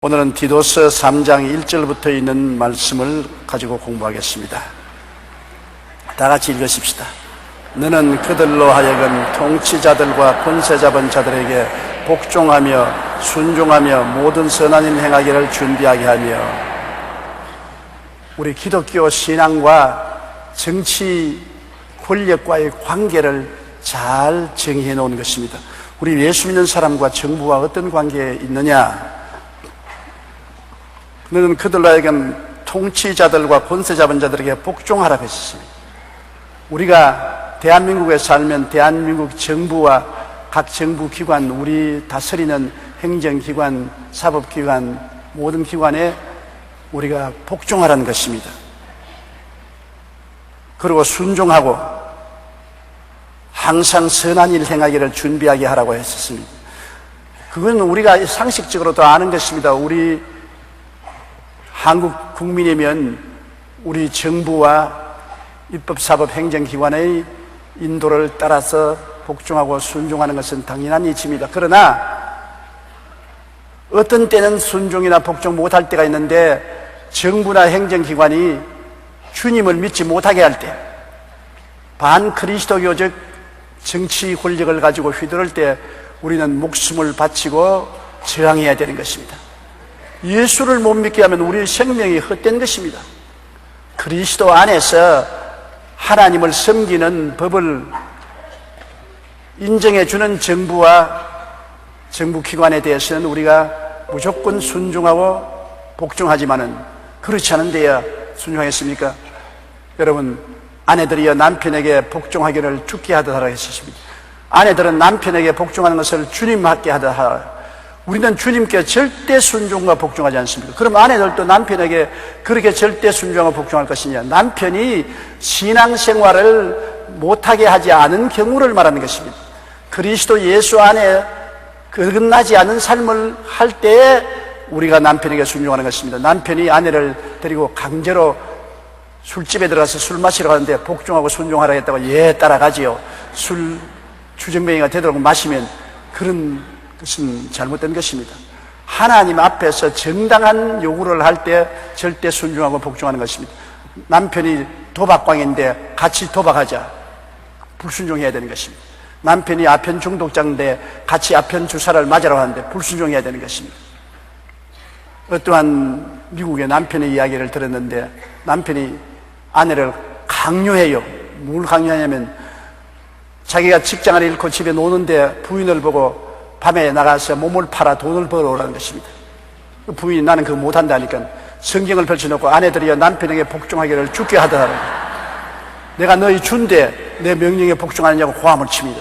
오늘은 디도서 3장 1절부터 있는 말씀을 가지고 공부하겠습니다. 다 같이 읽으십시다. 너는 그들로 하여금 통치자들과 권세 잡은 자들에게 복종하며 순종하며 모든 선한 일 행하기를 준비하게 하며. 우리 기독교 신앙과 정치 권력과의 관계를 잘 정의해 놓은 것입니다. 우리 예수 믿는 사람과 정부와 어떤 관계에 있느냐? 너는 그들로 하여금 통치자들과 권세 잡은 자들에게 복종하라고 했습니다. 우리가 대한민국에 살면 대한민국 정부와 각 정부기관, 우리 다스리는 행정기관, 사법기관, 모든 기관에 우리가 복종하라는 것입니다. 그리고 순종하고 항상 선한 일 행하기를 준비하게 하라고 했었습니다. 그건 우리가 상식적으로도 아는 것입니다. 우리 한국 국민이면 우리 정부와 입법사법 행정기관의 인도를 따라서 복종하고 순종하는 것은 당연한 이치입니다. 그러나 어떤 때는 순종이나 복종 못할 때가 있는데, 정부나 행정기관이 주님을 믿지 못하게 할 때, 반그리스도교적 정치 권력을 가지고 휘두를 때 우리는 목숨을 바치고 저항해야 되는 것입니다. 예수를 못 믿게 하면 우리의 생명이 헛된 것입니다. 그리스도 안에서 하나님을 섬기는 법을 인정해 주는 정부와 정부기관에 대해서는 우리가 무조건 순종하고 복종하지만은 그렇지 않은 데야 순종했습니까? 여러분, 아내들이여 남편에게 복종하기를 죽게 하듯 하라 했습니다. 아내들은 남편에게 복종하는 것을 주님 맞게 하듯 하라. 우리는 주님께 절대 순종과 복종하지 않습니까? 그럼 아내들도 남편에게 그렇게 절대 순종과 복종할 것이냐? 남편이 신앙생활을 못하게 하지 않은 경우를 말하는 것입니다. 그리스도 예수 안에 거듭나지 않은 삶을 할 때에 우리가 남편에게 순종하는 것입니다. 남편이 아내를 데리고 강제로 술집에 들어가서 술 마시러 가는데 복종하고 순종하라 했다고 따라가지요. 술 주정뱅이가 되도록 마시면 그런 그것은 잘못된 것입니다. 하나님 앞에서 정당한 요구를 할 때 절대 순종하고 복종하는 것입니다. 남편이 도박광인데 같이 도박하자, 불순종해야 되는 것입니다. 남편이 아편 중독자인데 같이 아편 주사를 맞으라고 하는데 불순종해야 되는 것입니다. 어떠한 미국의 남편의 이야기를 들었는데, 남편이 아내를 강요해요. 뭘 강요하냐면, 자기가 직장을 잃고 집에 노는데 부인을 보고 밤에 나가서 몸을 팔아 돈을 벌어오라는 것입니다. 부인이 나는 그거 못한다니까 성경을 펼쳐놓고 아내들이여 남편에게 복종하기를 죽게 하더라. 내가 너희 준대 내 명령에 복종하느냐고 고함을 칩니다.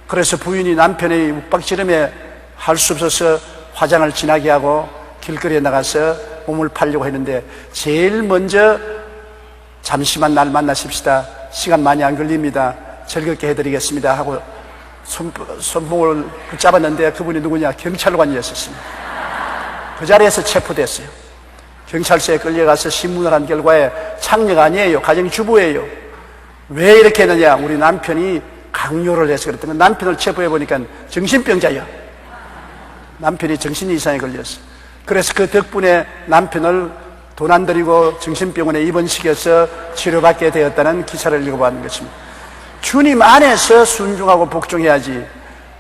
그래서 부인이 남편의 윽박지름에 할 수 없어서 화장을 진하게 하고 길거리에 나가서 몸을 팔려고 했는데, 제일 먼저 잠시만 날 만나십시다, 시간 많이 안 걸립니다, 즐겁게 해드리겠습니다 하고 손목을 붙잡았는데 그분이 누구냐? 경찰관이었습니다. 그 자리에서 체포됐어요. 경찰서에 끌려가서 신문을 한 결과에 창녀가 아니에요, 가정주부예요. 왜 이렇게 했느냐? 우리 남편이 강요를 해서 그랬던 거예요. 남편을 체포해보니까 정신병자예요. 남편이 정신 이상에 걸렸어요. 그래서 그 덕분에 남편을 돈 안 들이고 정신병원에 입원시켜서 치료받게 되었다는 기사를 읽어봤는 것입니다. 주님 안에서 순종하고 복종해야지,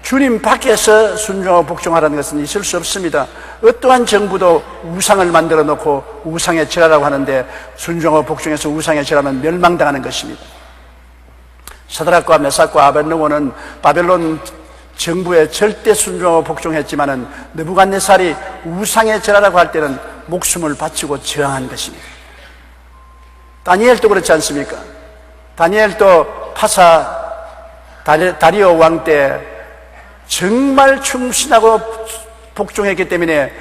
주님 밖에서 순종하고 복종하라는 것은 있을 수 없습니다. 어떠한 정부도 우상을 만들어 놓고 우상에 절하라고 하는데 순종하고 복종해서 우상에 절하면 멸망당하는 것입니다. 사드락과 메삭과 아벳느고는 바벨론 정부에 절대 순종하고 복종했지만은 느부갓네살이 우상에 절하라고 할 때는 목숨을 바치고 저항한 것입니다. 다니엘도 그렇지 않습니까? 다니엘도 파사 다리오 왕 때 정말 충신하고 복종했기 때문에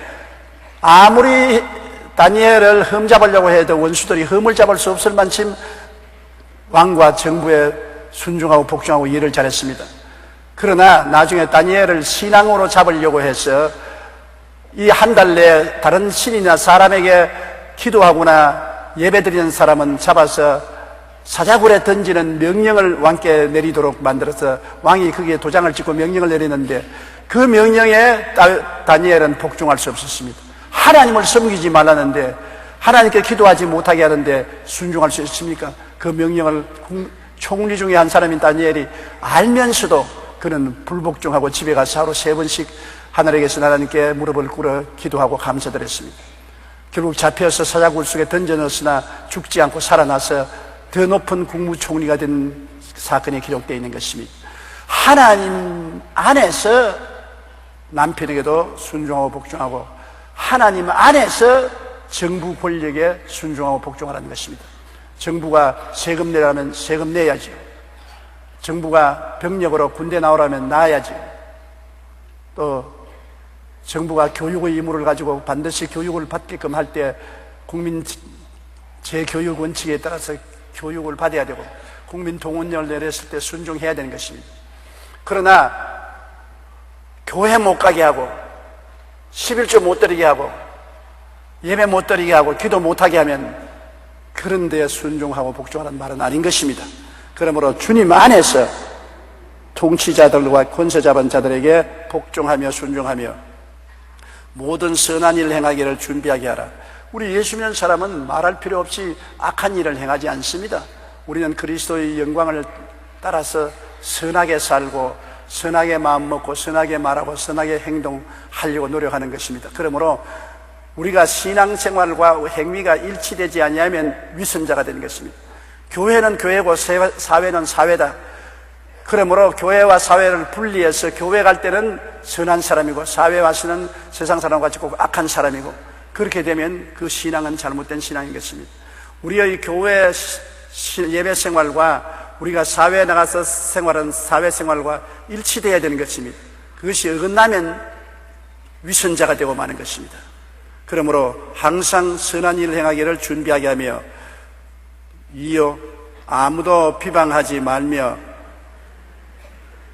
아무리 다니엘을 흠잡으려고 해도 원수들이 흠을 잡을 수 없을 만큼 왕과 정부에 순종하고 복종하고 일을 잘했습니다. 그러나 나중에 다니엘을 신앙으로 잡으려고 해서 이 한 달 내에 다른 신이나 사람에게 기도하거나 예배드리는 사람은 잡아서 사자굴에 던지는 명령을 왕께 내리도록 만들어서 왕이 거기에 도장을 찍고 명령을 내리는데, 그 명령에 다니엘은 복종할 수 없었습니다. 하나님을 섬기지 말라는데, 하나님께 기도하지 못하게 하는데 순종할 수 있습니까? 그 명령을 총리 중에 한 사람인 다니엘이 알면서도 그는 불복종하고 집에 가서 하루 3번씩 하늘에게서 하나님께 무릎을 꿇어 기도하고 감사드렸습니다. 결국 잡혀서 사자굴 속에 던져 넣었으나 죽지 않고 살아나서 더 높은 국무총리가 된 사건이 기록되어 있는 것입니다. 하나님 안에서 남편에게도 순종하고 복종하고, 하나님 안에서 정부 권력에 순종하고 복종하라는 것입니다. 정부가 세금 내라면 세금 내야죠. 정부가 병력으로 군대 나오라면 나야죠. 또 정부가 교육의 의무를 가지고 반드시 교육을 받게끔 할 때 국민 재교육 원칙에 따라서 교육을 받아야 되고, 국민 동원령을 내렸을 때 순종해야 되는 것입니다. 그러나 교회 못 가게 하고 11조 못 드리게 하고 예배 못 드리게 하고 기도 못하게 하면 그런 데에 순종하고 복종하라는 말은 아닌 것입니다. 그러므로 주님 안에서 통치자들과 권세 잡은 자들에게 복종하며 순종하며 모든 선한 일을 행하기를 준비하게 하라. 우리 예수 믿는 사람은 말할 필요 없이 악한 일을 행하지 않습니다. 우리는 그리스도의 영광을 따라서 선하게 살고 선하게 마음 먹고 선하게 말하고 선하게 행동하려고 노력하는 것입니다. 그러므로 우리가 신앙생활과 행위가 일치되지 아니하면 위선자가 되는 것입니다. 교회는 교회고 사회는 사회다. 그러므로 교회와 사회를 분리해서 교회 갈 때는 선한 사람이고 사회 와서는 세상 사람과 같이 꼭 악한 사람이고, 그렇게 되면 그 신앙은 잘못된 신앙인 것입니다. 우리의 교회 예배 생활과 우리가 사회에 나가서 생활하는 사회 생활과 일치되어야 되는 것입니다. 그것이 어긋나면 위선자가 되고 마는 것입니다. 그러므로 항상 선한 일을 행하기를 준비하게 하며, 이요 아무도 비방하지 말며,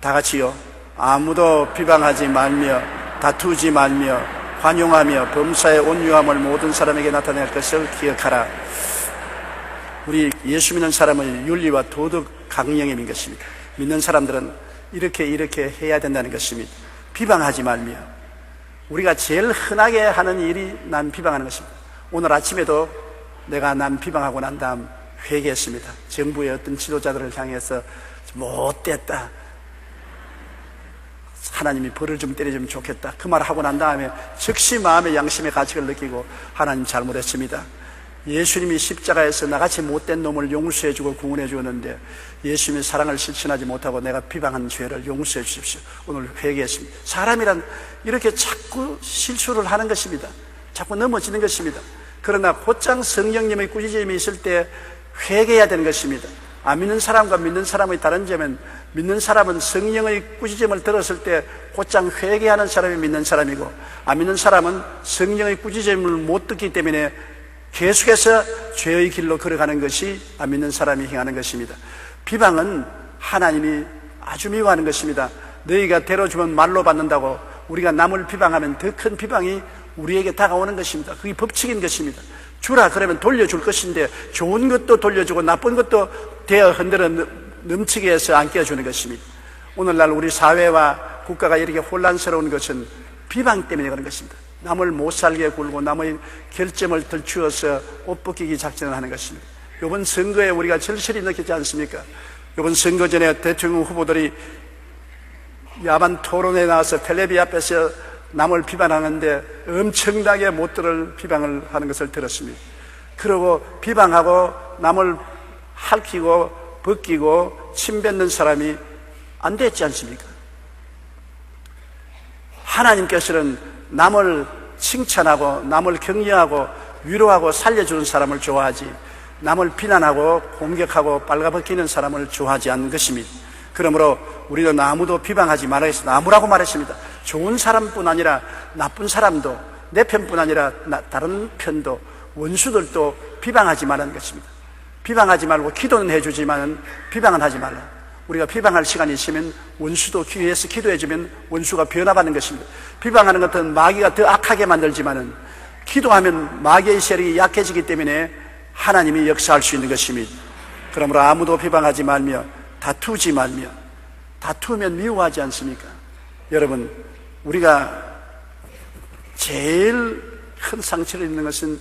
다 같이요, 아무도 비방하지 말며 다투지 말며 관용하며 범사의 온유함을 모든 사람에게 나타낼 것을 기억하라. 우리 예수 믿는 사람의 윤리와 도덕 강령인 것입니다. 믿는 사람들은 이렇게 해야 된다는 것입니다. 비방하지 말며, 우리가 제일 흔하게 하는 일이 남 비방하는 것입니다. 오늘 아침에도 내가 남 비방하고 난 다음 회개했습니다. 정부의 어떤 지도자들을 향해서 못됐다, 하나님이 벌을 좀 때려주면 좋겠다, 그 말을 하고 난 다음에 즉시 마음의 양심의 가책을 느끼고 하나님 잘못했습니다. 예수님이 십자가에서 나같이 못된 놈을 용서해주고 구원해 주었는데 예수님의 사랑을 실천하지 못하고 내가 비방한 죄를 용서해 주십시오. 오늘 회개했습니다. 사람이란 이렇게 자꾸 실수를 하는 것입니다. 자꾸 넘어지는 것입니다. 그러나 곧장 성령님의 꾸짖음이 있을 때 회개해야 되는 것입니다. 안 믿는 사람과 믿는 사람의 다른 점은, 믿는 사람은 성령의 꾸짖음을 들었을 때 곧장 회개하는 사람이 믿는 사람이고, 안 믿는 사람은 성령의 꾸짖음을 못 듣기 때문에 계속해서 죄의 길로 걸어가는 것이 안 믿는 사람이 행하는 것입니다. 비방은 하나님이 아주 미워하는 것입니다. 너희가 대로주면 말로 받는다고 우리가 남을 비방하면 더 큰 비방이 우리에게 다가오는 것입니다. 그게 법칙인 것입니다. 주라 그러면 돌려줄 것인데 좋은 것도 돌려주고 나쁜 것도 대어 흔들어 넘치게 해서 안 끼워주는 것입니다. 오늘날 우리 사회와 국가가 이렇게 혼란스러운 것은 비방 때문에 그런 것입니다. 남을 못 살게 굴고 남의 결점을 들추어서 옷 벗기기 작전을 하는 것입니다. 이번 선거에 우리가 절실히 느꼈지 않습니까? 이번 선거 전에 대통령 후보들이 야반 토론에 나와서 텔레비 앞에서 남을 비판하는데 엄청나게 못 들을 비방을 하는 것을 들었습니다. 그러고 비방하고 남을 핥히고 벗기고 침뱉는 사람이 안 됐지 않습니까? 하나님께서는 남을 칭찬하고 남을 격려하고 위로하고 살려주는 사람을 좋아하지, 남을 비난하고 공격하고 빨가벗기는 사람을 좋아하지 않는 것입니다. 그러므로 우리는 아무도 비방하지 말아야 했습니다. 아무라고 말했습니다. 좋은 사람뿐 아니라 나쁜 사람도, 내 편뿐 아니라 다른 편도, 원수들도 비방하지 말라는 것입니다. 비방하지 말고 기도는 해주지만 비방은 하지 말라. 우리가 비방할 시간이 있으면 원수도 위해서 기도해주면 원수가 변화받는 것입니다. 비방하는 것은 마귀가 더 악하게 만들지만은 기도하면 마귀의 세력이 약해지기 때문에 하나님이 역사할 수 있는 것입니다. 그러므로 아무도 비방하지 말며 다투지 말며, 다투면 미워하지 않습니까? 여러분, 우리가 제일 큰 상처를 입는 것은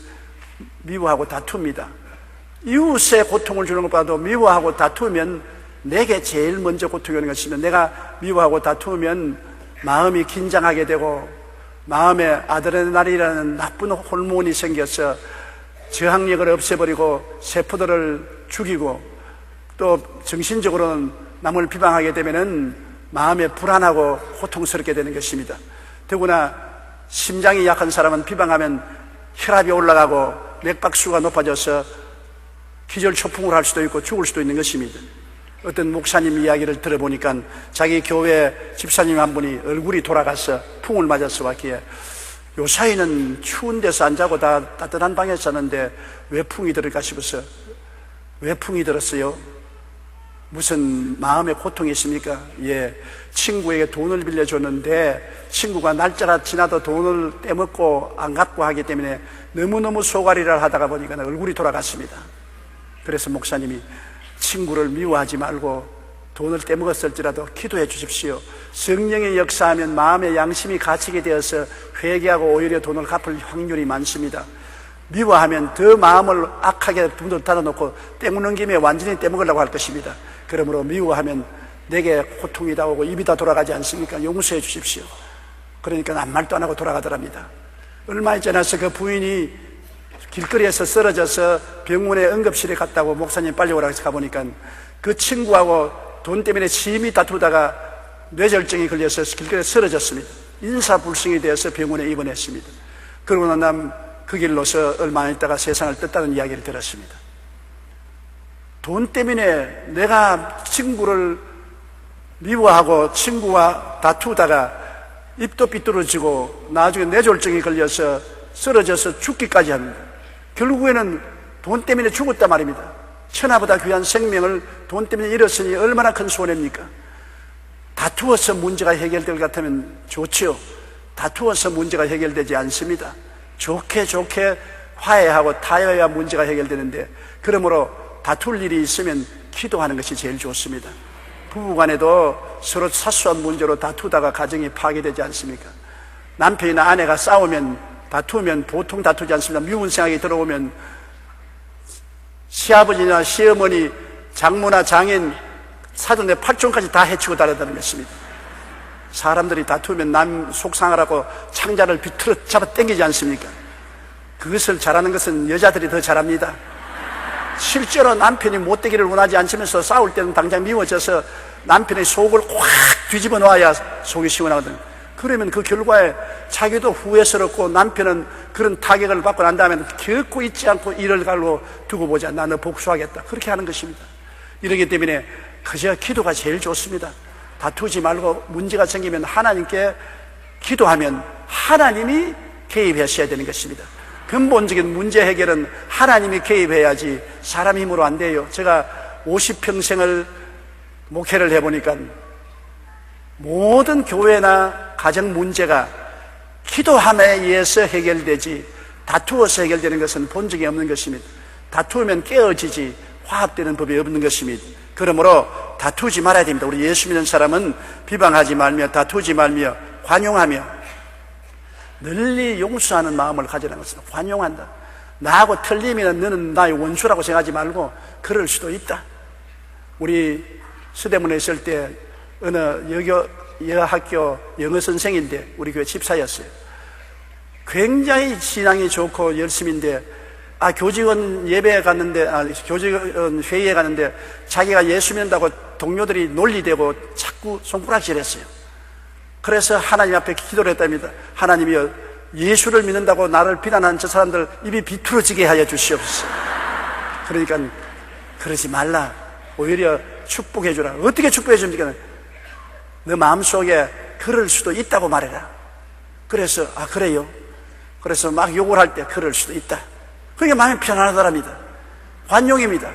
미워하고 다투입니다. 이웃의 고통을 주는 것보다도 미워하고 다투면 내게 제일 먼저 고통이 오는 것입니다. 내가 미워하고 다투면 마음이 긴장하게 되고 마음에 아드레날린이라는 나쁜 호르몬이 생겨서 저항력을 없애버리고 세포들을 죽이고 또 정신적으로는 남을 비방하게 되면은 마음에 불안하고 고통스럽게 되는 것입니다. 더구나 심장이 약한 사람은 비방하면 혈압이 올라가고 맥박수가 높아져서 기절초풍을 할 수도 있고 죽을 수도 있는 것입니다. 어떤 목사님 이야기를 들어보니까 자기 교회 집사님 한 분이 얼굴이 돌아가서 풍을 맞아서 왔기에 요 사이는 추운 데서 안 자고 다 따뜻한 방에서 자는데 왜 풍이 들을까 싶어서 왜 풍이 들었어요? 무슨 마음의 고통이 있습니까? 예, 친구에게 돈을 빌려줬는데 친구가 날짜가 지나도 돈을 떼먹고 안 갚고 하기 때문에 너무너무 소갈이를 하다가 보니까 얼굴이 돌아갔습니다. 그래서 목사님이 친구를 미워하지 말고 돈을 떼먹었을지라도 기도해 주십시오. 성령의 역사하면 마음의 양심이 갇히게 되어서 회개하고 오히려 돈을 갚을 확률이 많습니다. 미워하면 더 마음을 악하게 둥둥 닫아놓고 떼먹는 김에 완전히 떼먹으려고 할 것입니다. 그러므로 미워하면 내게 고통이 다 오고 입이 다 돌아가지 않습니까? 용서해 주십시오. 그러니까 아무 말도 안 하고 돌아가더랍니다. 얼마 지나서 그 부인이 길거리에서 쓰러져서 병원에 응급실에 갔다고 목사님 빨리 오라고 해서 가보니까 그 친구하고 돈 때문에 심히 다투다가 뇌졸중이 걸려서 길거리에 쓰러졌습니다. 인사불성이 되어서 병원에 입원했습니다. 그러고 난 그 길로서 얼마 안 있다가 세상을 떴다는 이야기를 들었습니다. 돈 때문에 내가 친구를 미워하고 친구와 다투다가 입도 삐뚤어지고 나중에 뇌졸중이 걸려서 쓰러져서 죽기까지 합니다. 결국에는 돈 때문에 죽었단 말입니다. 천하보다 귀한 생명을 돈 때문에 잃었으니 얼마나 큰 손해입니까? 다투어서 문제가 해결될 것 같으면 좋지요. 다투어서 문제가 해결되지 않습니다. 좋게 화해하고 타협해야 문제가 해결되는데, 그러므로 다툴 일이 있으면 기도하는 것이 제일 좋습니다. 부부간에도 서로 사소한 문제로 다투다가 가정이 파괴되지 않습니까? 남편이나 아내가 다투면 보통 다투지 않습니다. 미운 생각이 들어오면 시아버지나 시어머니, 장모나 장인, 사돈의 팔촌까지 다 해치고 다른다는 것입니다. 사람들이 다투면 남 속상하라고 창자를 비틀어 잡아 당기지 않습니까? 그것을 잘하는 것은 여자들이 더 잘합니다. 실제로 남편이 못되기를 원하지 않으면서 싸울 때는 당장 미워져서 남편의 속을 확 뒤집어 놓아야 속이 시원하거든요. 그러면 그 결과에 자기도 후회스럽고 남편은 그런 타격을 받고 난 다음에 결코 잊지 않고 이를 갈고 두고 보자. 나 너 복수하겠다. 그렇게 하는 것입니다. 이러기 때문에 그저 기도가 제일 좋습니다. 다투지 말고 문제가 생기면 하나님께 기도하면 하나님이 개입하셔야 되는 것입니다. 근본적인 문제 해결은 하나님이 개입해야지 사람 힘으로 안 돼요. 제가 50평생을 목회를 해보니까 모든 교회나 가정 문제가 기도함에 의해서 해결되지 다투어서 해결되는 것은 본 적이 없는 것입니다. 다투면 깨어지지 화합되는 법이 없는 것입니다. 그러므로 다투지 말아야 됩니다. 우리 예수 믿는 사람은 비방하지 말며 다투지 말며 관용하며 널리 용서하는 마음을 가지라는 것은 관용한다. 나하고 틀리면 너는 나의 원수라고 생각하지 말고 그럴 수도 있다. 우리 서대문에 있을 때 어느 여학교 영어 선생인데 우리 교회 집사였어요. 굉장히 신앙이 좋고 열심인데 교직원 예배에 갔는데, 교직원 회의에 갔는데 자기가 예수 믿는다고 동료들이 논리되고 자꾸 손가락질 했어요. 그래서 하나님 앞에 기도를 했답니다. 하나님이여, 예수를 믿는다고 나를 비난하는 저 사람들 입이 비틀어지게 하여 주시옵소서. 그러니까 그러지 말라. 오히려 축복해 주라. 어떻게 축복해 줍니까? 너 마음속에 그럴 수도 있다고 말해라. 그래서 그래요. 그래서 막 욕을 할 때 그럴 수도 있다. 그게 마음이 편안하더랍니다. 관용입니다.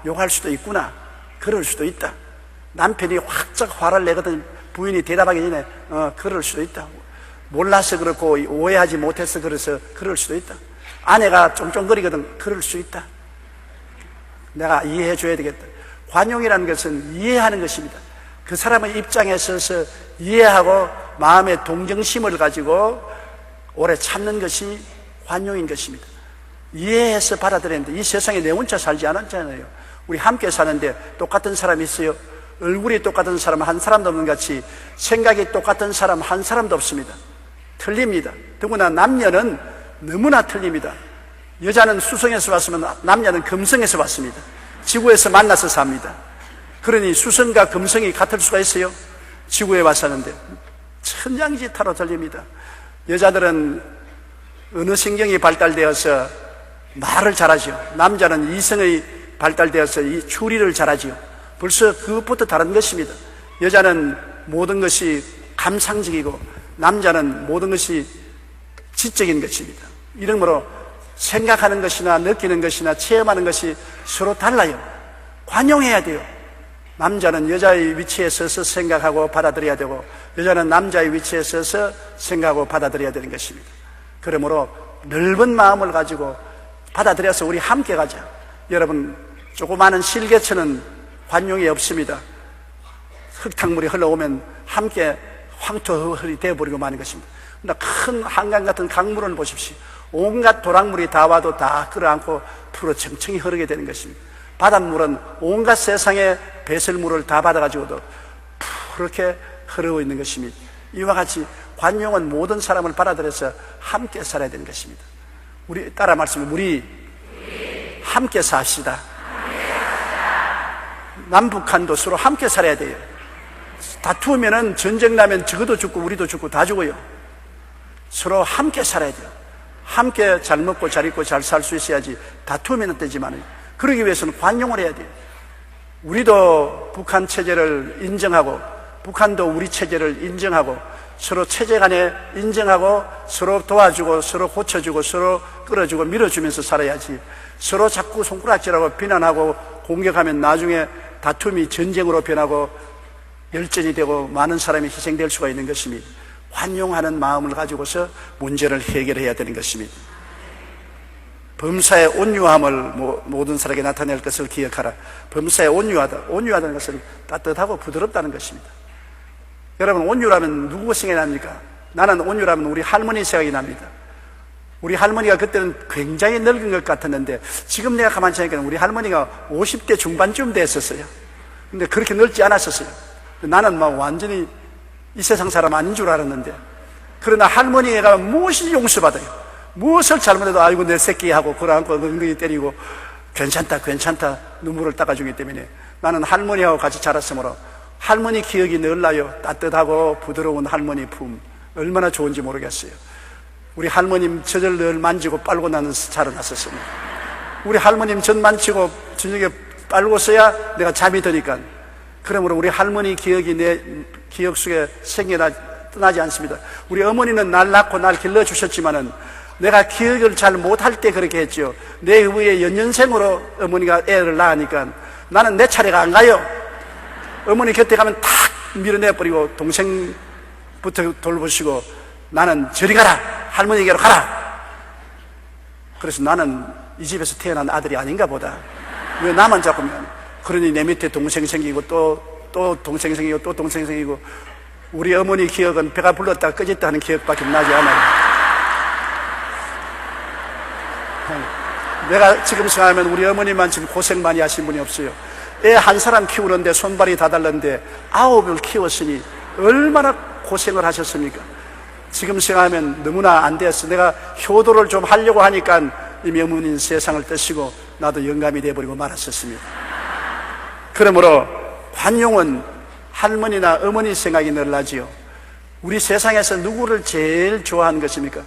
욕할 수도 있구나. 그럴 수도 있다. 남편이 확짝 화를 내거든 부인이 대답하기 전에 그럴 수도 있다. 몰라서 그렇고 오해하지 못해서 그래서 그럴 수도 있다. 아내가 쫑쫑거리거든. 그럴 수 있다. 내가 이해해 줘야 되겠다. 관용이라는 것은 이해하는 것입니다. 그 사람의 입장에 서서 이해하고 마음의 동정심을 가지고 오래 참는 것이 관용인 것입니다. 이해해서 받아들여야 합니다. 이 세상에 내 혼자 살지 않았잖아요. 우리 함께 사는데 똑같은 사람이 있어요? 얼굴이 똑같은 사람 한 사람도 없는 같이 생각이 똑같은 사람 한 사람도 없습니다. 틀립니다. 더구나 남녀는 너무나 틀립니다. 여자는 수성에서 왔으면 남녀는 금성에서 왔습니다. 지구에서 만나서 삽니다. 그러니 수성과 금성이 같을 수가 있어요? 지구에 왔었는데 천양지타로 들립니다. 여자들은 어느 신경이 발달되어서 말을 잘하죠. 남자는 이성의 발달되어서 이 추리를 잘하죠. 벌써 그것부터 다른 것입니다. 여자는 모든 것이 감상적이고 남자는 모든 것이 지적인 것입니다. 이러므로 생각하는 것이나 느끼는 것이나 체험하는 것이 서로 달라요. 관용해야 돼요. 남자는 여자의 위치에 서서 생각하고 받아들여야 되고 여자는 남자의 위치에 서서 생각하고 받아들여야 되는 것입니다. 그러므로 넓은 마음을 가지고 받아들여서 우리 함께 가자. 여러분, 조그마한 실개천은 관용이 없습니다. 흙탕물이 흘러오면 함께 황토흙이 되어버리고 마는 것입니다. 그러나 큰 한강 같은 강물을 보십시오. 온갖 도랑물이 다 와도 다 끌어안고 풀어 청청히 흐르게 되는 것입니다. 바닷물은 온갖 세상의 배설물을 다 받아가지고도 푸르게 흐르고 있는 것입니다. 이와 같이 관용은 모든 사람을 받아들여서 함께 살아야 되는 것입니다. 우리 따라 말씀해. 우리 함께 삽시다. 남북한도 서로 함께 살아야 돼요. 다투면은 전쟁 나면 저것도 죽고 우리도 죽고 다 죽어요. 서로 함께 살아야 돼요. 함께 잘 먹고 잘 입고 잘 살 수 있어야지. 다투면 안 되지만 그러기 위해서는 관용을 해야 돼요. 우리도 북한 체제를 인정하고 북한도 우리 체제를 인정하고 서로 체제 간에 인정하고 서로 도와주고 서로 고쳐주고 서로 끌어주고 밀어주면서 살아야지. 서로 자꾸 손가락질하고 비난하고 공격하면 나중에 다툼이 전쟁으로 변하고 열전이 되고 많은 사람이 희생될 수가 있는 것입니다. 관용하는 마음을 가지고서 문제를 해결해야 되는 것입니다. 범사의 온유함을 모든 사람에게 나타낼 것을 기억하라. 범사의 온유하다. 온유하다는 것은 따뜻하고 부드럽다는 것입니다. 여러분, 온유라면 누구 생각이 납니까? 나는 온유라면 우리 할머니 생각이 납니다. 우리 할머니가 그때는 굉장히 늙은 것 같았는데 지금 내가 가만히 생각하니까 우리 할머니가 50대 중반쯤 됐었어요. 근데 그렇게 늙지 않았었어요. 나는 막 완전히 이 세상 사람 아닌 줄 알았는데, 그러나 할머니가 무엇이 용서받아요. 무엇을 잘못해도 아이고 내 새끼 하고 그러안고 엉덩이 때리고 괜찮다 괜찮다 눈물을 닦아주기 때문에 나는 할머니하고 같이 자랐으므로 할머니 기억이 늘 나요. 따뜻하고 부드러운 할머니 품 얼마나 좋은지 모르겠어요. 우리 할머님 젖을 늘 만지고 빨고 나는 자라났었습니다. 우리 할머님 젖 만지고 저녁에 빨고서야 내가 잠이 드니까. 그러므로 우리 할머니 기억이 내 기억 속에 떠나지 않습니다. 우리 어머니는 날 낳고 날 길러주셨지만은 내가 기억을 잘 못할 때 그렇게 했죠. 내 후에 연년생으로 어머니가 애를 낳으니까 나는 내 차례가 안 가요. 어머니 곁에 가면 탁 밀어내버리고 동생부터 돌보시고 나는 저리 가라, 할머니에게로 가라. 그래서 나는 이 집에서 태어난 아들이 아닌가 보다. 왜 나만 자꾸, 그러니 내 밑에 동생 생기고 또 동생 생기고 또 동생 생기고. 우리 어머니 기억은 배가 불렀다 꺼졌다 하는 기억밖에 나지 않아요. 내가 지금 생각하면 우리 어머니만 지금 고생 많이 하신 분이 없어요. 애 한 사람 키우는데 손발이 다 달랐는데 9을 키웠으니 얼마나 고생을 하셨습니까? 지금 생각하면 너무나 안 되었어. 내가 효도를 좀 하려고 하니까 이미 어머니는 세상을 떠시고 나도 영감이 되어버리고 말았었습니다. 그러므로 관용은 할머니나 어머니 생각이 늘 나지요. 우리 세상에서 누구를 제일 좋아하는 것입니까?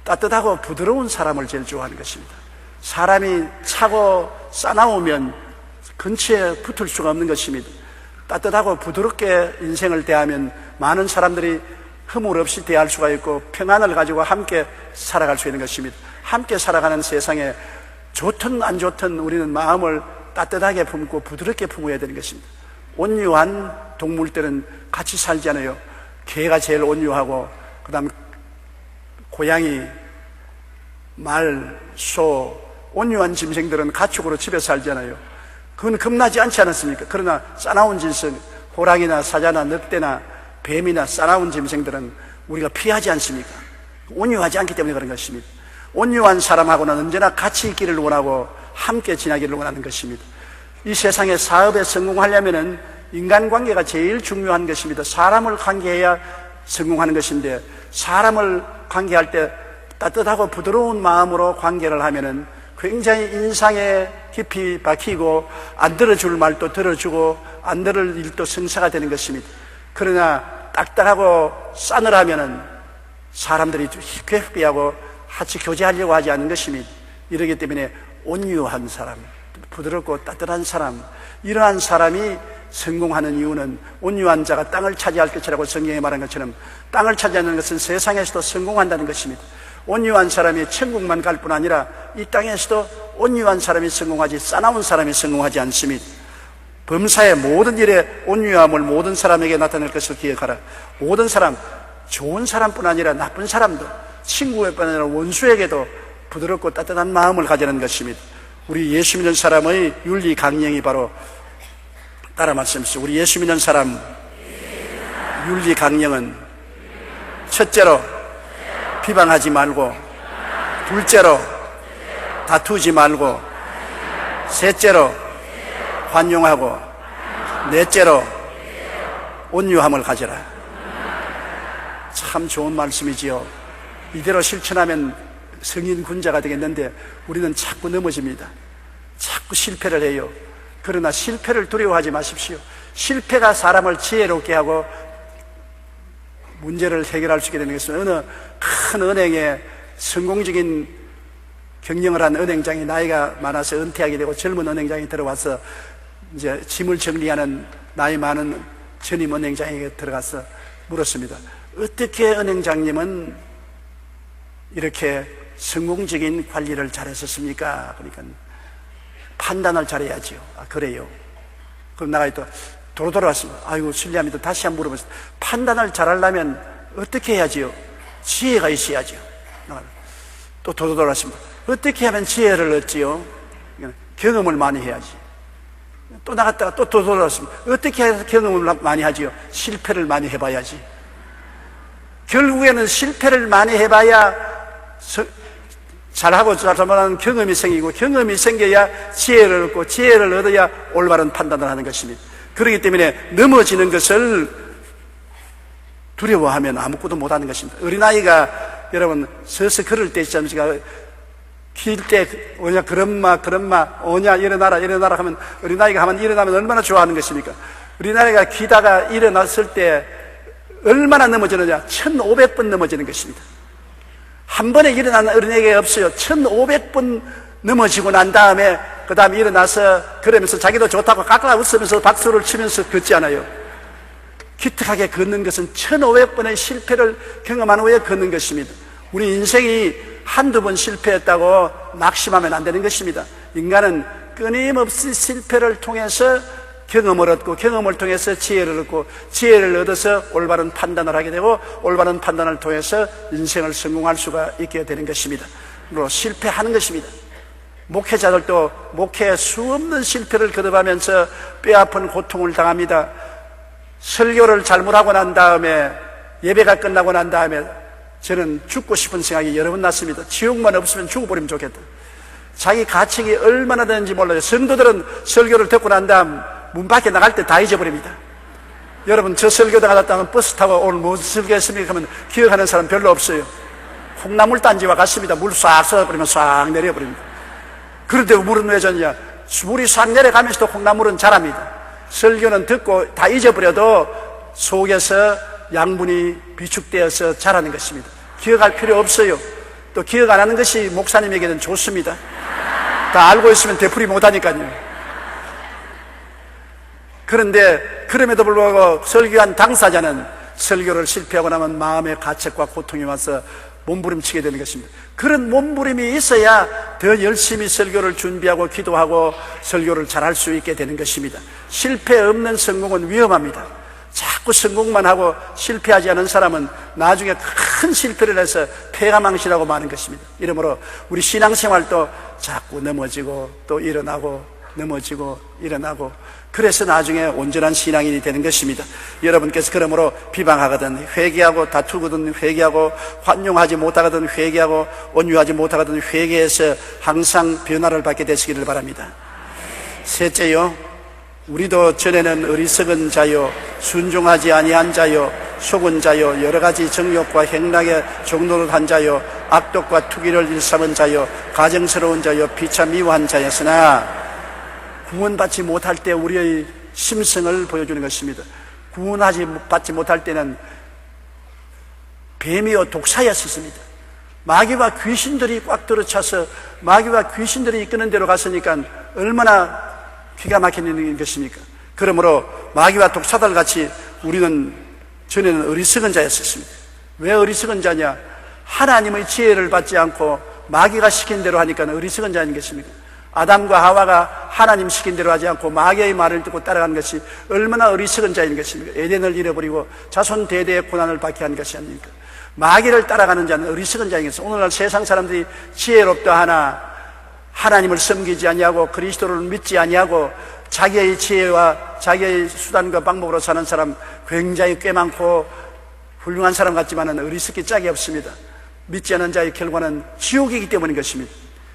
따뜻하고 부드러운 사람을 제일 좋아하는 것입니다. 사람이 차고 싸나우면 근처에 붙을 수가 없는 것입니다. 따뜻하고 부드럽게 인생을 대하면 많은 사람들이 허물 없이 대할 수가 있고 평안을 가지고 함께 살아갈 수 있는 것입니다. 함께 살아가는 세상에 좋든 안 좋든 우리는 마음을 따뜻하게 품고 부드럽게 품어야 되는 것입니다. 온유한 동물들은 같이 살지 않아요. 개가 제일 온유하고 그 다음 고양이, 말, 소, 온유한 짐승들은 가축으로 집에 살잖아요. 그건 겁나지 않지 않았습니까? 그러나 싸나운 짐승, 호랑이나 사자나 늑대나 뱀이나 싸나운 짐승들은 우리가 피하지 않습니까? 온유하지 않기 때문에 그런 것입니다. 온유한 사람하고는 언제나 같이 있기를 원하고 함께 지나기를 원하는 것입니다. 이 세상에 사업에 성공하려면 인간관계가 제일 중요한 것입니다. 사람을 관계해야 성공하는 것인데, 사람을 관계할 때 따뜻하고 부드러운 마음으로 관계를 하면은 굉장히 인상에 깊이 박히고, 안 들어줄 말도 들어주고 안 들을 일도 성사가 되는 것입니다. 그러나 딱딱하고 싸늘하면은 사람들이 회피하고 같이 교제하려고 하지 않는 것입니다. 이러기 때문에 온유한 사람, 부드럽고 따뜻한 사람, 이러한 사람이 성공하는 이유는, 온유한 자가 땅을 차지할 것이라고 성경에 말한 것처럼 땅을 차지하는 것은 세상에서도 성공한다는 것입니다. 온유한 사람이 천국만 갈 뿐 아니라 이 땅에서도 온유한 사람이 성공하지, 싸나운 사람이 성공하지 않습니다. 범사의 모든 일에 온유함을 모든 사람에게 나타낼 것을 기억하라. 모든 사람, 좋은 사람뿐 아니라 나쁜 사람도, 친구뿐 아니라 원수에게도 부드럽고 따뜻한 마음을 가지는 것입니다. 우리 예수 믿는 사람의 윤리 강령이 바로, 따라 말씀하시죠. 우리 예수 믿는 사람 윤리 강령은, 첫째로 비방하지 말고, 둘째로 다투지 말고, 셋째로 관용하고, 넷째로 온유함을 가져라. 참 좋은 말씀이지요. 이대로 실천하면 성인 군자가 되겠는데 우리는 자꾸 넘어집니다. 자꾸 실패를 해요. 그러나 실패를 두려워하지 마십시오. 실패가 사람을 지혜롭게 하고 문제를 해결할 수 있게 되는 것은, 어느 큰 은행에 성공적인 경영을 한 은행장이 나이가 많아서 은퇴하게 되고 젊은 은행장이 들어와서 이제 짐을 정리하는 나이 많은 전임 은행장에게 들어가서 물었습니다. 어떻게 은행장님은 이렇게 성공적인 관리를 잘했었습니까? 그러니까 판단을 잘해야지요. 아, 그래요. 그럼 나가 또 돌아왔습니다. 아이고, 실례합니다. 다시 한번 물어보겠습니다. 판단을 잘하려면 어떻게 해야지요? 지혜가 있어야지요. 또 돌아왔습니다. 어떻게 하면 지혜를 얻지요? 경험을 많이 해야지. 또 나갔다가 또 돌아왔습니다. 어떻게 해서 경험을 많이 하지요? 실패를 많이 해봐야지. 결국에는 실패를 많이 해봐야 잘하고 잘하면 경험이 생기고, 경험이 생겨야 지혜를 얻고, 지혜를 얻어야 올바른 판단을 하는 것입니다. 그렇기 때문에 넘어지는 것을 두려워하면 아무것도 못하는 것입니다. 어린아이가 여러분 서서 걸을 때 있지 않습니까? 길 때 오냐, 그런마 오냐, 일어나라 하면, 어린아이가 하면 일어나면 얼마나 좋아하는 것입니까? 어린아이가 기다가 일어났을 때 얼마나 넘어지느냐? 1500번 넘어지는 것입니다. 한 번에 일어나는 어린애가 없어요. 1500번 넘어지고 난 다음에 그 다음에 일어나서 그러면서 자기도 좋다고 깎아 웃으면서 박수를 치면서 걷지 않아요. 기특하게 걷는 것은 1500번의 실패를 경험한 후에 걷는 것입니다. 우리 인생이 한두 번 실패했다고 낙심하면 안 되는 것입니다. 인간은 끊임없이 실패를 통해서 경험을 얻고, 경험을 통해서 지혜를 얻고, 지혜를 얻어서 올바른 판단을 하게 되고, 올바른 판단을 통해서 인생을 성공할 수가 있게 되는 것입니다. 그리고 실패하는 것입니다. 목회자들도 목회에 수없는 실패를 거듭하면서 뼈아픈 고통을 당합니다. 설교를 잘못하고 난 다음에, 예배가 끝나고 난 다음에 저는 죽고 싶은 생각이 여러 번 났습니다. 지옥만 없으면 죽어버리면 좋겠다. 자기 가책이 얼마나 되는지 몰라요. 성도들은 설교를 듣고 난 다음 문 밖에 나갈 때 다 잊어버립니다. 여러분, 저 설교 나갔다면 버스 타고 오늘 무슨 설교했습니까? 하면 기억하는 사람 별로 없어요. 콩나물 단지와 같습니다. 물 싹 쏟아버리면 싹 내려버립니다. 그런데 물은 왜 졌냐? 물이 싹 내려가면서도 콩나물은 자랍니다. 설교는 듣고 다 잊어버려도 속에서 양분이 비축되어서 자라는 것입니다. 기억할 필요 없어요. 또 기억 안 하는 것이 목사님에게는 좋습니다. 다 알고 있으면 되풀이 못하니까요. 그런데 그럼에도 불구하고 설교한 당사자는 설교를 실패하고 나면 마음의 가책과 고통이 와서 몸부림치게 되는 것입니다. 그런 몸부림이 있어야 더 열심히 설교를 준비하고 기도하고 설교를 잘할 수 있게 되는 것입니다. 실패 없는 성공은 위험합니다. 자꾸 성공만 하고 실패하지 않은 사람은 나중에 큰 실패를 해서 폐가망신하고 마는 것입니다. 이러므로 우리 신앙생활도 자꾸 넘어지고 또 일어나고 넘어지고 일어나고, 그래서 나중에 온전한 신앙인이 되는 것입니다. 여러분께서 그러므로 비방하거든 회개하고, 다투거든 회개하고, 환용하지 못하거든 회개하고, 온유하지 못하거든 회개해서 항상 변화를 받게 되시기를 바랍니다. 셋째요, 우리도 전에는 어리석은 자요, 순종하지 아니한 자요, 속은 자요, 여러 가지 정욕과 행락에 종노릇한 자요, 악독과 투기를 일삼은 자요, 가정스러운 자요, 비참미워한 자였으나 구원받지 못할 때 우리의 심성을 보여주는 것입니다. 받지 못할 때는 뱀이요 독사였습니다. 마귀와 귀신들이 꽉 들어차서 마귀와 귀신들이 이끄는 대로 갔으니까 얼마나 기가 막히는 것입니까? 그러므로 마귀와 독사들 같이 우리는 전에는 어리석은 자였습니다. 왜 어리석은 자냐? 하나님의 지혜를 받지 않고 마귀가 시킨 대로 하니까 어리석은 자인 것입니까? 아담과 하와가 하나님 시킨 대로 하지 않고 마귀의 말을 듣고 따라가는 것이 얼마나 어리석은 자인 것입니까? 에덴을 잃어버리고 자손 대대의 고난을 받게 한 것이 아닙니까? 마귀를 따라가는 자는 어리석은 자인 것입니다. 오늘날 세상 사람들이 지혜롭다 하나 하나님을 섬기지 아니하고 그리스도를 믿지 아니하고 자기의 지혜와 자기의 수단과 방법으로 사는 사람 굉장히 꽤 많고 훌륭한 사람 같지만 어리석기 짝이 없습니다. 믿지 않은 자의 결과는 지옥이기 때문인 것입니다.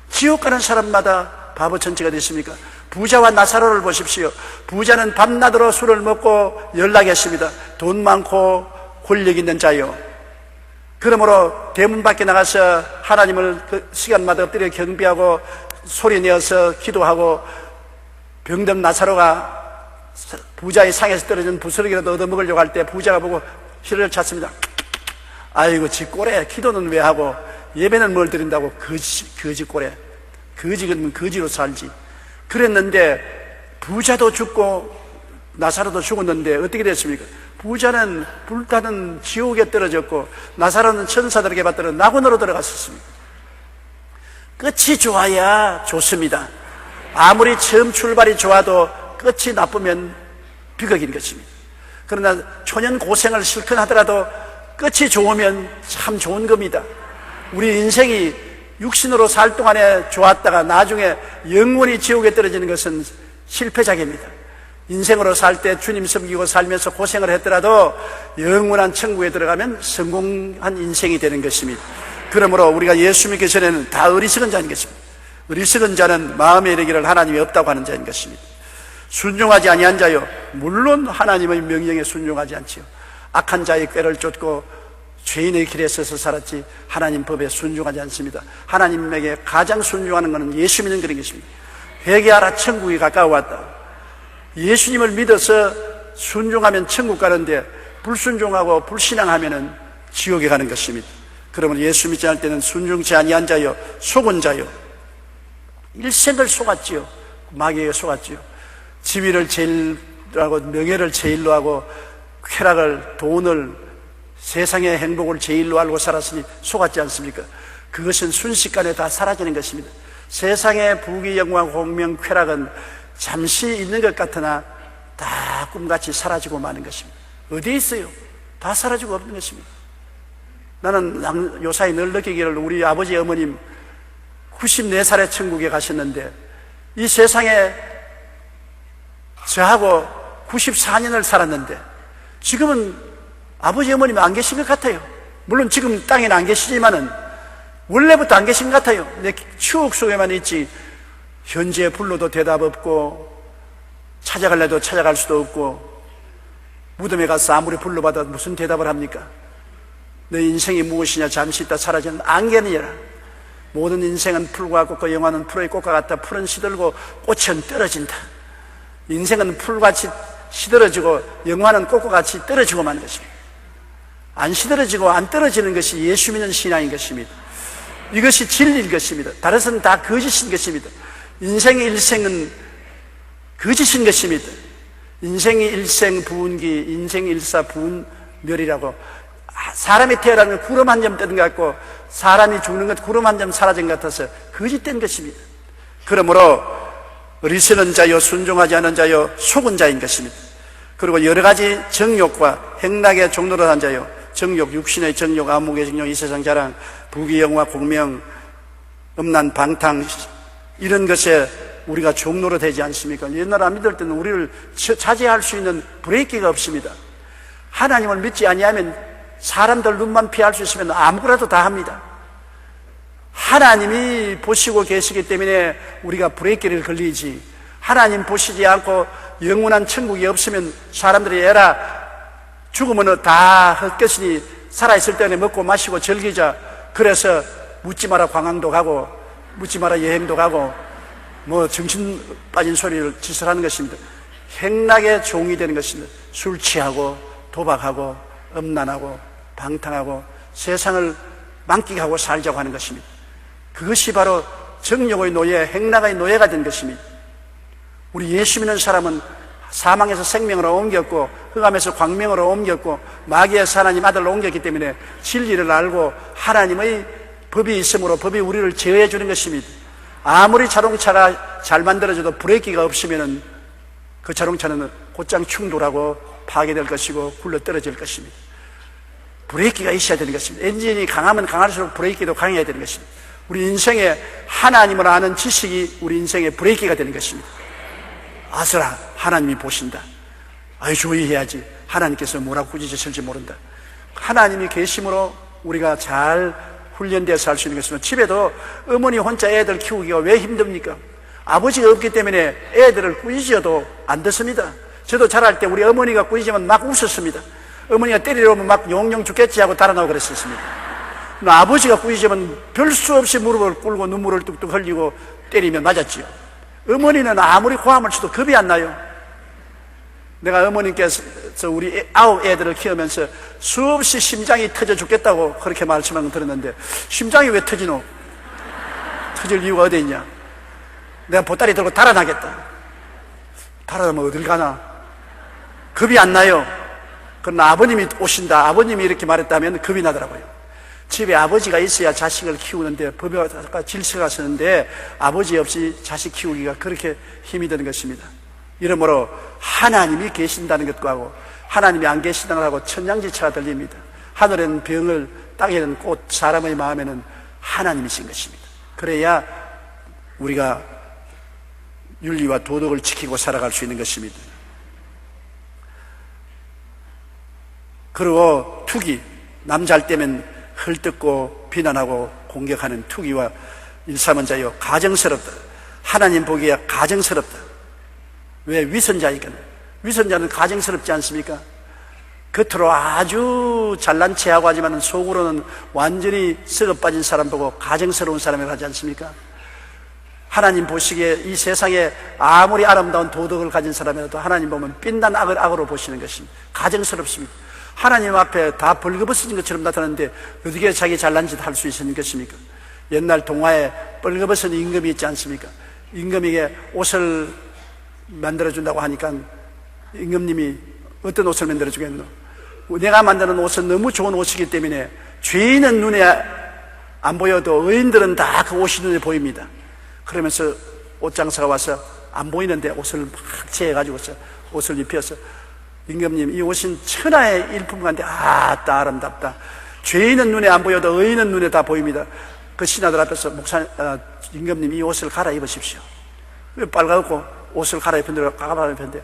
지옥 가는 사람마다 바보 천치가 됐습니까? 부자와 나사로를 보십시오. 부자는 밤낮으로 술을 먹고 연락했습니다. 돈 많고 권력 있는 자요. 그러므로 대문 밖에 나가서 하나님을 그 시간마다 엎드려 경배하고 소리내어서 기도하고, 병든 나사로가 부자의 상에서 떨어진 부스러기라도 얻어먹으려고 할 때 부자가 보고 혀를 찼습니다. 아이고 지 꼴에 기도는 왜 하고 예배는 뭘 드린다고. 거지 꼴에. 거지 그러면 거지로 살지. 그랬는데 부자도 죽고 나사로도 죽었는데 어떻게 됐습니까? 부자는 불타는 지옥에 떨어졌고 나사로는 천사들에게 받들어 낙원으로 들어갔었습니다. 끝이 좋아야 좋습니다. 아무리 처음 출발이 좋아도 끝이 나쁘면 비극인 것입니다. 그러나 초년 고생을 실컷 하더라도 끝이 좋으면 참 좋은 겁니다. 우리 인생이 육신으로 살 동안에 좋았다가 나중에 영원히 지옥에 떨어지는 것은 실패작입니다. 인생으로 살 때 주님 섬기고 살면서 고생을 했더라도 영원한 천국에 들어가면 성공한 인생이 되는 것입니다. 그러므로 우리가 예수 믿기 전에는 다 어리석은 자인 것입니다. 어리석은 자는 마음에 이르기를 하나님이 없다고 하는 자인 것입니다. 순종하지 아니한 자요, 물론 하나님의 명령에 순종하지 않지요. 악한 자의 꾀를 쫓고 죄인의 길에 서서 살았지 하나님 법에 순종하지 않습니다. 하나님에게 가장 순종하는 것은 예수 믿는 그런 것입니다. 회개하라, 천국이 가까워왔다. 예수님을 믿어서 순종하면 천국 가는데 불순종하고 불신앙하면 지옥에 가는 것입니다. 그러면 예수 믿지 않을 때는 순종치 아니한 자요, 속은 자요, 일생을 속았지요. 마귀에게 속았지요. 지위를 제일로 하고 명예를 제일로 하고 쾌락을, 돈을, 세상의 행복을 제일로 알고 살았으니 속았지 않습니까? 그것은 순식간에 다 사라지는 것입니다. 세상의 부귀, 영광, 공명, 쾌락은 잠시 있는 것 같으나 다 꿈같이 사라지고 마는 것입니다. 어디에 있어요? 다 사라지고 없는 것입니다. 나는 요사이 늘 느끼기를 우리 아버지 어머님 94살에 천국에 가셨는데 이 세상에 저하고 94년을 살았는데 지금은 아버지 어머님이 안 계신 것 같아요. 물론 지금 땅에는 안 계시지만은 원래부터 안 계신 것 같아요. 내 추억 속에만 있지 현재 불러도 대답 없고 찾아갈래도 찾아갈 수도 없고 무덤에 가서 아무리 불러봐도 무슨 대답을 합니까? 내 인생이 무엇이냐 잠시 있다 사라지는 안개니라. 모든 인생은 풀과 꽃과 영화는 풀의 꽃과 같다. 풀은 시들고 꽃은 떨어진다. 인생은 풀같이 시들어지고 영화는 꽃과 같이 떨어지고 마는 것입니다. 안 시들어지고 안 떨어지는 것이 예수 믿는 신앙인 것입니다. 이것이 진리인 것입니다. 다른 것은 다 거짓인 것입니다. 인생의 일생은 거짓인 것입니다. 인생의 일생 부운기, 인생의 일사 부운멸이라고. 사람이 태어나면 구름 한 점 뜬 것 같고 사람이 죽는 것 구름 한 점 사라진 것 같아서 거짓된 것입니다. 그러므로 어리석은 자요, 순종하지 않은 자요, 속은 자인 것입니다. 그리고 여러 가지 정욕과 행락의 종로를 한 자요, 정욕, 육신의 정욕, 안목의 정욕, 이 세상 자랑, 부귀, 영화, 공명, 음란, 방탕, 이런 것에 우리가 종로로 되지 않습니까? 옛날 안 믿을 때는 우리를 차지할 수 있는 브레이크가 없습니다. 하나님을 믿지 아니하면 사람들 눈만 피할 수 있으면 아무거나도 다 합니다. 하나님이 보시고 계시기 때문에 우리가 브레이크를 걸리지, 하나님 보시지 않고 영원한 천국이 없으면 사람들이 에라 죽으면 다 헛것이니 살아있을 때는 먹고 마시고 즐기자, 그래서 묻지 마라 관광도 가고 묻지 마라 여행도 가고 뭐 정신 빠진 소리를 짓을 하는 것입니다. 행락의 종이 되는 것입니다. 술 취하고 도박하고 음란하고 방탕하고 세상을 만끽하고 살자고 하는 것입니다. 그것이 바로 정욕의 노예, 행락의 노예가 된 것입니다. 우리 예수 믿는 사람은 사망에서 생명으로 옮겼고 흑암에서 광명으로 옮겼고 마귀에서 하나님 아들로 옮겼기 때문에 진리를 알고 하나님의 법이 있으므로 법이 우리를 제어해 주는 것입니다. 아무리 자동차가 잘 만들어져도 브레이크가 없으면 그 자동차는 곧장 충돌하고 파괴될 것이고 굴러 떨어질 것입니다. 브레이크가 있어야 되는 것입니다. 엔진이 강하면 강할수록 브레이크도 강해야 되는 것입니다. 우리 인생에 하나님을 아는 지식이 우리 인생의 브레이크가 되는 것입니다. 아스라, 하나님이 보신다. 아유, 주의해야지. 하나님께서 뭐라고 꾸짖으실지 모른다. 하나님이 계심으로 우리가 잘 훈련되어서 할 수 있는 것입니다. 집에도 어머니 혼자 애들 키우기가 왜 힘듭니까? 아버지가 없기 때문에 애들을 꾸짖어도 안 듣습니다. 저도 자랄 때 우리 어머니가 꾸짖으면 막 웃었습니다. 어머니가 때리러 오면 막 용용 죽겠지 하고 달아나고 그랬었습니다. 아버지가 꾸짖으면 별 수 없이 무릎을 꿇고 눈물을 뚝뚝 흘리고 때리면 맞았지요. 어머니는 아무리 고함을 쳐도 겁이 안 나요. 내가 어머님께서 우리 9 애들을 키우면서 수없이 심장이 터져 죽겠다고 그렇게 말씀한 걸 들었는데, 심장이 왜 터지노? 터질 이유가 어디 있냐? 내가 보따리 들고 달아나겠다. 달아나면 어딜 가나? 겁이 안 나요. 그러나 아버님이 오신다, 아버님이 이렇게 말했다면 겁이 나더라고요. 집에 아버지가 있어야 자식을 키우는데 법과 질서가 서는데 아버지 없이 자식 키우기가 그렇게 힘이 드는 것입니다. 이러므로 하나님이 계신다는 것과 하나님이 안 계신다는 것하고 천양지차가 들립니다. 하늘에는 병을, 땅에는 꽃, 사람의 마음에는 하나님이신 것입니다. 그래야 우리가 윤리와 도덕을 지키고 살아갈 수 있는 것입니다. 그리고 투기, 남 잘 때면 헐뜯고 비난하고 공격하는 투기와 일사문자여 가정스럽다. 하나님 보기에 가정스럽다. 왜? 위선자니까. 위선자는 가정스럽지 않습니까? 겉으로 아주 잘난 체하고 하지만 속으로는 완전히 썩어 빠진 사람 보고 가정스러운 사람이라고 하지 않습니까? 하나님 보시기에 이 세상에 아무리 아름다운 도덕을 가진 사람이라도 하나님 보면 빛난 악을 악으로 보시는 것입니다. 가정스럽습니다. 하나님 앞에 다 벌거벗은 것처럼 나타나는데 어떻게 자기 잘난 짓 할 수 있는 것입니까? 옛날 동화에 벌거벗은 임금이 있지 않습니까? 임금에게 옷을 만들어준다고 하니까 임금님이 어떤 옷을 만들어주겠노? 내가 만드는 옷은 너무 좋은 옷이기 때문에 죄인은 눈에 안 보여도 의인들은 다 그 옷이 눈에 보입니다. 그러면서 옷장사가 와서 안 보이는데 옷을 막 채해가지고서 옷을 입혀서 임금님, 이 옷은 천하의 일품 같은데 아따 아름답다. 죄인은 눈에 안 보여도 의인은 눈에 다 보입니다. 그 신하들 앞에서 임금님, 이 옷을 갈아입으십시오. 빨갛고 옷을 갈아입혔는데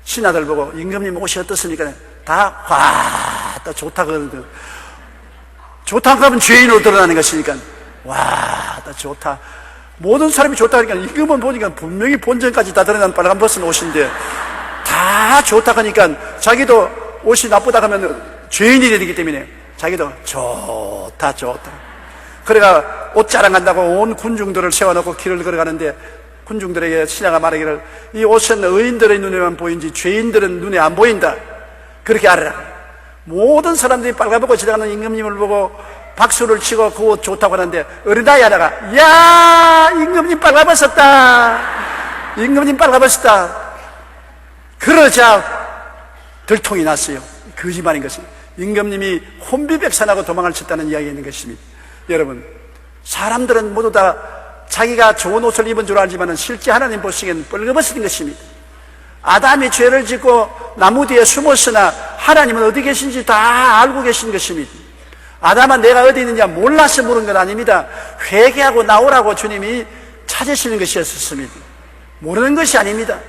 신하들 보고 임금님 옷이 어떻습니까? 다 와, 다 좋다 그러거든. 좋다고 하면 죄인으로 드러나는 것이니까 와, 다 좋다. 모든 사람이 좋다 하니까 임금은 보니까 분명히 본전까지 다 드러난 빨간벗은 옷인데 다 좋다 하니까 자기도 옷이 나쁘다 하면 죄인이 되기 때문에 자기도 좋다. 그래가 옷 자랑한다고 온 군중들을 세워놓고 길을 걸어가는데 군중들에게 신하가 말하기를 이 옷은 의인들의 눈에만 보이지 죄인들은 눈에 안 보인다. 그렇게 알아라. 모든 사람들이 빨가벗고 지나가는 임금님을 보고 박수를 치고 그 옷 좋다고 하는데 어린아이 하나가 야, 임금님 빨가벗었다. 임금님 빨가벗었다. 그러자 들통이 났어요. 거짓말인 것입니다. 임금님이 혼비백산하고 도망을 쳤다는 이야기가 있는 것입니다. 여러분, 사람들은 모두 다 자기가 좋은 옷을 입은 줄 알지만 실제 하나님 보시기에는 뻘거벗은 것입니다. 아담이 죄를 짓고 나무 뒤에 숨었으나 하나님은 어디 계신지 다 알고 계신 것입니다. 아담아, 내가 어디 있느냐 몰라서 물은 건 아닙니다. 회개하고 나오라고 주님이 찾으시는 것이었습니다. 모르는 것이 아닙니다.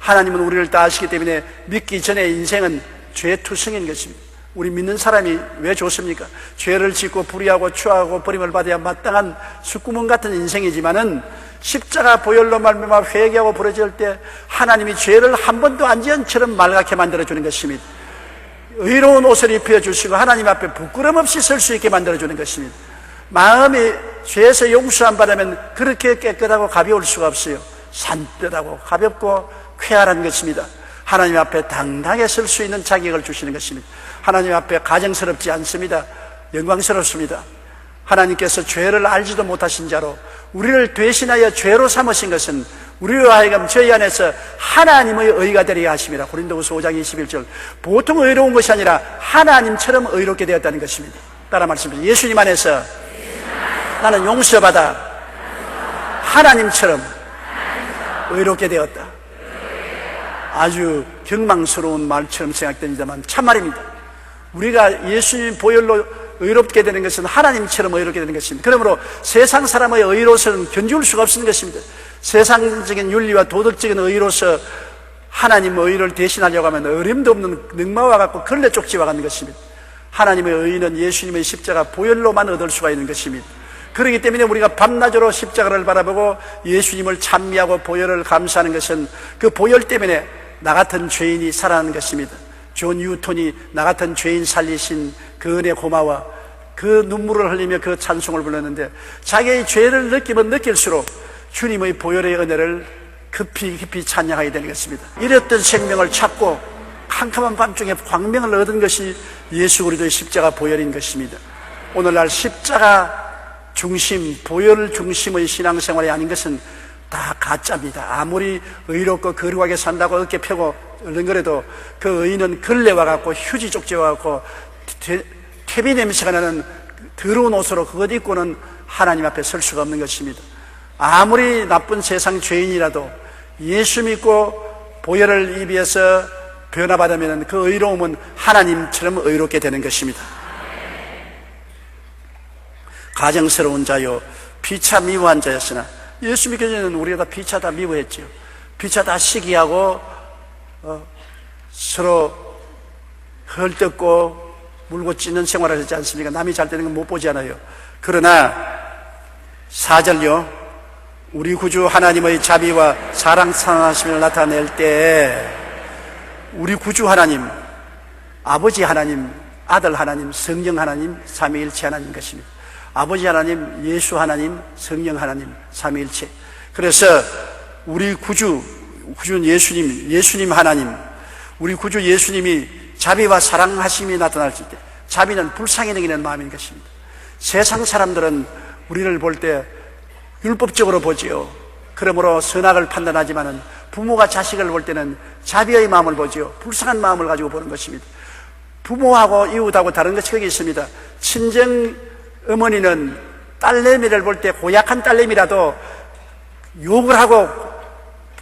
하나님은 우리를 다 아시기 때문에 믿기 전에 인생은 죄투성인 것입니다. 우리 믿는 사람이 왜 좋습니까? 죄를 짓고 불의하고 추하고 버림을 받아야 마땅한 숯구멍 같은 인생이지만은 십자가 보혈로 말미암아 회개하고 부러질 때 하나님이 죄를 한 번도 안 지은 처럼 맑게 만들어주는 것입니다. 의로운 옷을 입혀주시고 하나님 앞에 부끄럼 없이 설 수 있게 만들어주는 것입니다. 마음이 죄에서 용서함 받으면 그렇게 깨끗하고 가벼울 수가 없어요. 산뜻하고 가볍고 쾌활한 것입니다. 하나님 앞에 당당하게 설 수 있는 자격을 주시는 것입니다. 하나님 앞에 가정스럽지 않습니다. 영광스럽습니다. 하나님께서 죄를 알지도 못하신 자로 우리를 대신하여 죄로 삼으신 것은 우리로 하여금 저희 안에서 하나님의 의가 되리라 하심이라. 고린도후서 5장 21절. 보통 의로운 것이 아니라 하나님처럼 의롭게 되었다는 것입니다. 따라 말씀드립니다. 예수님 안에서 나는 용서받아 하나님처럼 의롭게 되었다. 아주 경망스러운 말처럼 생각됩니다만 참말입니다. 우리가 예수님 보혈로 의롭게 되는 것은 하나님처럼 의롭게 되는 것입니다. 그러므로 세상 사람의 의로서는 견줄 수가 없는 것입니다. 세상적인 윤리와 도덕적인 의로서 하나님의 의를 대신하려고 하면 어림도 없는 능마와 같고 걸레 쪽지와 같은 것입니다. 하나님의 의는 예수님의 십자가 보혈로만 얻을 수가 있는 것입니다. 그렇기 때문에 우리가 밤낮으로 십자가를 바라보고 예수님을 찬미하고 보혈을 감사하는 것은 그 보혈 때문에 나 같은 죄인이 살아나는 것입니다. 존 뉴턴이 나 같은 죄인 살리신 그 은혜 고마워 그 눈물을 흘리며 그 찬송을 불렀는데 자기의 죄를 느끼면 느낄수록 주님의 보혈의 은혜를 깊이 찬양하게 되는 것입니다. 잃었던 생명을 찾고 캄캄한 밤중에 광명을 얻은 것이 예수 그리스도의 십자가 보혈인 것입니다. 오늘날 십자가 중심, 보혈 중심의 신앙생활이 아닌 것은 다 가짜입니다. 아무리 의롭고 거룩하게 산다고 어깨 펴고 얼른거려도 그 의는 걸레와 같고 휴지 쪽지와 같고 퇴비 냄새가 나는 더러운 옷으로 그것 입고는 하나님 앞에 설 수가 없는 것입니다. 아무리 나쁜 세상 죄인이라도 예수 믿고 보혈을 입에서 변화받으면 그 의로움은 하나님처럼 의롭게 되는 것입니다. 가정스러운 자요 피차 미워한 자였으나 예수 믿기 전에는 우리가 다 피차 다 미워했죠. 피차 다 시기하고 서로 헐뜯고 물고 찢는 생활을 하지 않습니까? 남이 잘 되는 건 못 보지 않아요. 그러나 4절요 우리 구주 하나님의 자비와 사랑 선하심을 나타낼 때 우리 구주 하나님, 아버지 하나님, 아들 하나님, 성령 하나님, 삼위일체 하나님 것입니다. 아버지 하나님, 예수 하나님, 성령 하나님, 삼위일체. 그래서 우리 구주 예수님 하나님, 우리 구주 예수님이 자비와 사랑하심이 나타날 때 자비는 불쌍히 여기는 마음인 것입니다. 세상 사람들은 우리를 볼 때 율법적으로 보지요. 그러므로 선악을 판단하지만은 부모가 자식을 볼 때는 자비의 마음을 보지요. 불쌍한 마음을 가지고 보는 것입니다. 부모하고 이웃하고 다른 것이 거기 있습니다. 친정 어머니는 딸내미를 볼 때 고약한 딸내미라도 욕을 하고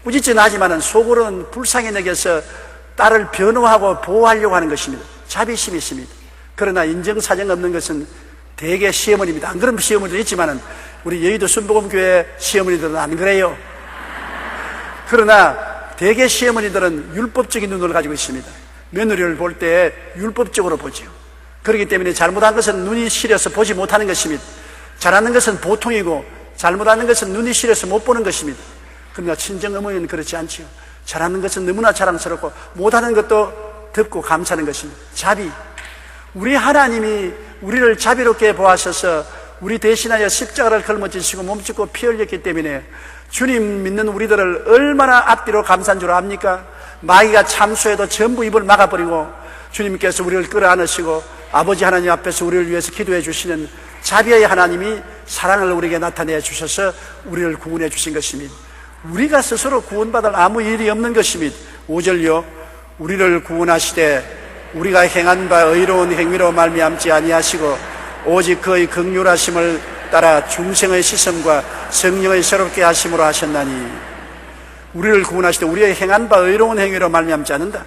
꾸짖진 하지만은 속으로는 불쌍히 여겨서 딸을 변호하고 보호하려고 하는 것입니다. 자비심이 있습니다. 그러나 인정사정 없는 것은 대개 시어머니입니다. 안 그런 시어머니도 있지만은 우리 여의도 순복음교회 시어머니들은 안 그래요. 그러나 대개 시어머니들은 율법적인 눈을 가지고 있습니다. 며느리를 볼 때 율법적으로 보죠. 그렇기 때문에 잘못한 것은 눈이 시려서 보지 못하는 것입니다. 잘하는 것은 보통이고 잘못하는 것은 눈이 시려서 못 보는 것입니다. 그러나 친정 어머니는 그렇지 않지요. 잘하는 것은 너무나 자랑스럽고 못하는 것도 듣고 감사하는 것입니다. 자비. 우리 하나님이 우리를 자비롭게 보아셔서 우리 대신하여 십자가를 걸머지시고 몸짓고 피 흘렸기 때문에 주님 믿는 우리들을 얼마나 앞뒤로 감사한 줄 압니까? 마귀가 참수해도 전부 입을 막아버리고 주님께서 우리를 끌어안으시고 아버지 하나님 앞에서 우리를 위해서 기도해 주시는 자비의 하나님이 사랑을 우리에게 나타내 주셔서 우리를 구원해 주신 것입니다. 우리가 스스로 구원받을 아무 일이 없는 것입니다. 5절요 우리를 구원하시되 우리가 행한 바 의로운 행위로 말미암지 아니하시고 오직 그의 긍휼하심을 따라 중생의 시선과 성령의 새롭게 하심으로 하셨나니 우리를 구원하시되 우리의 행한 바 의로운 행위로 말미암지 않는다.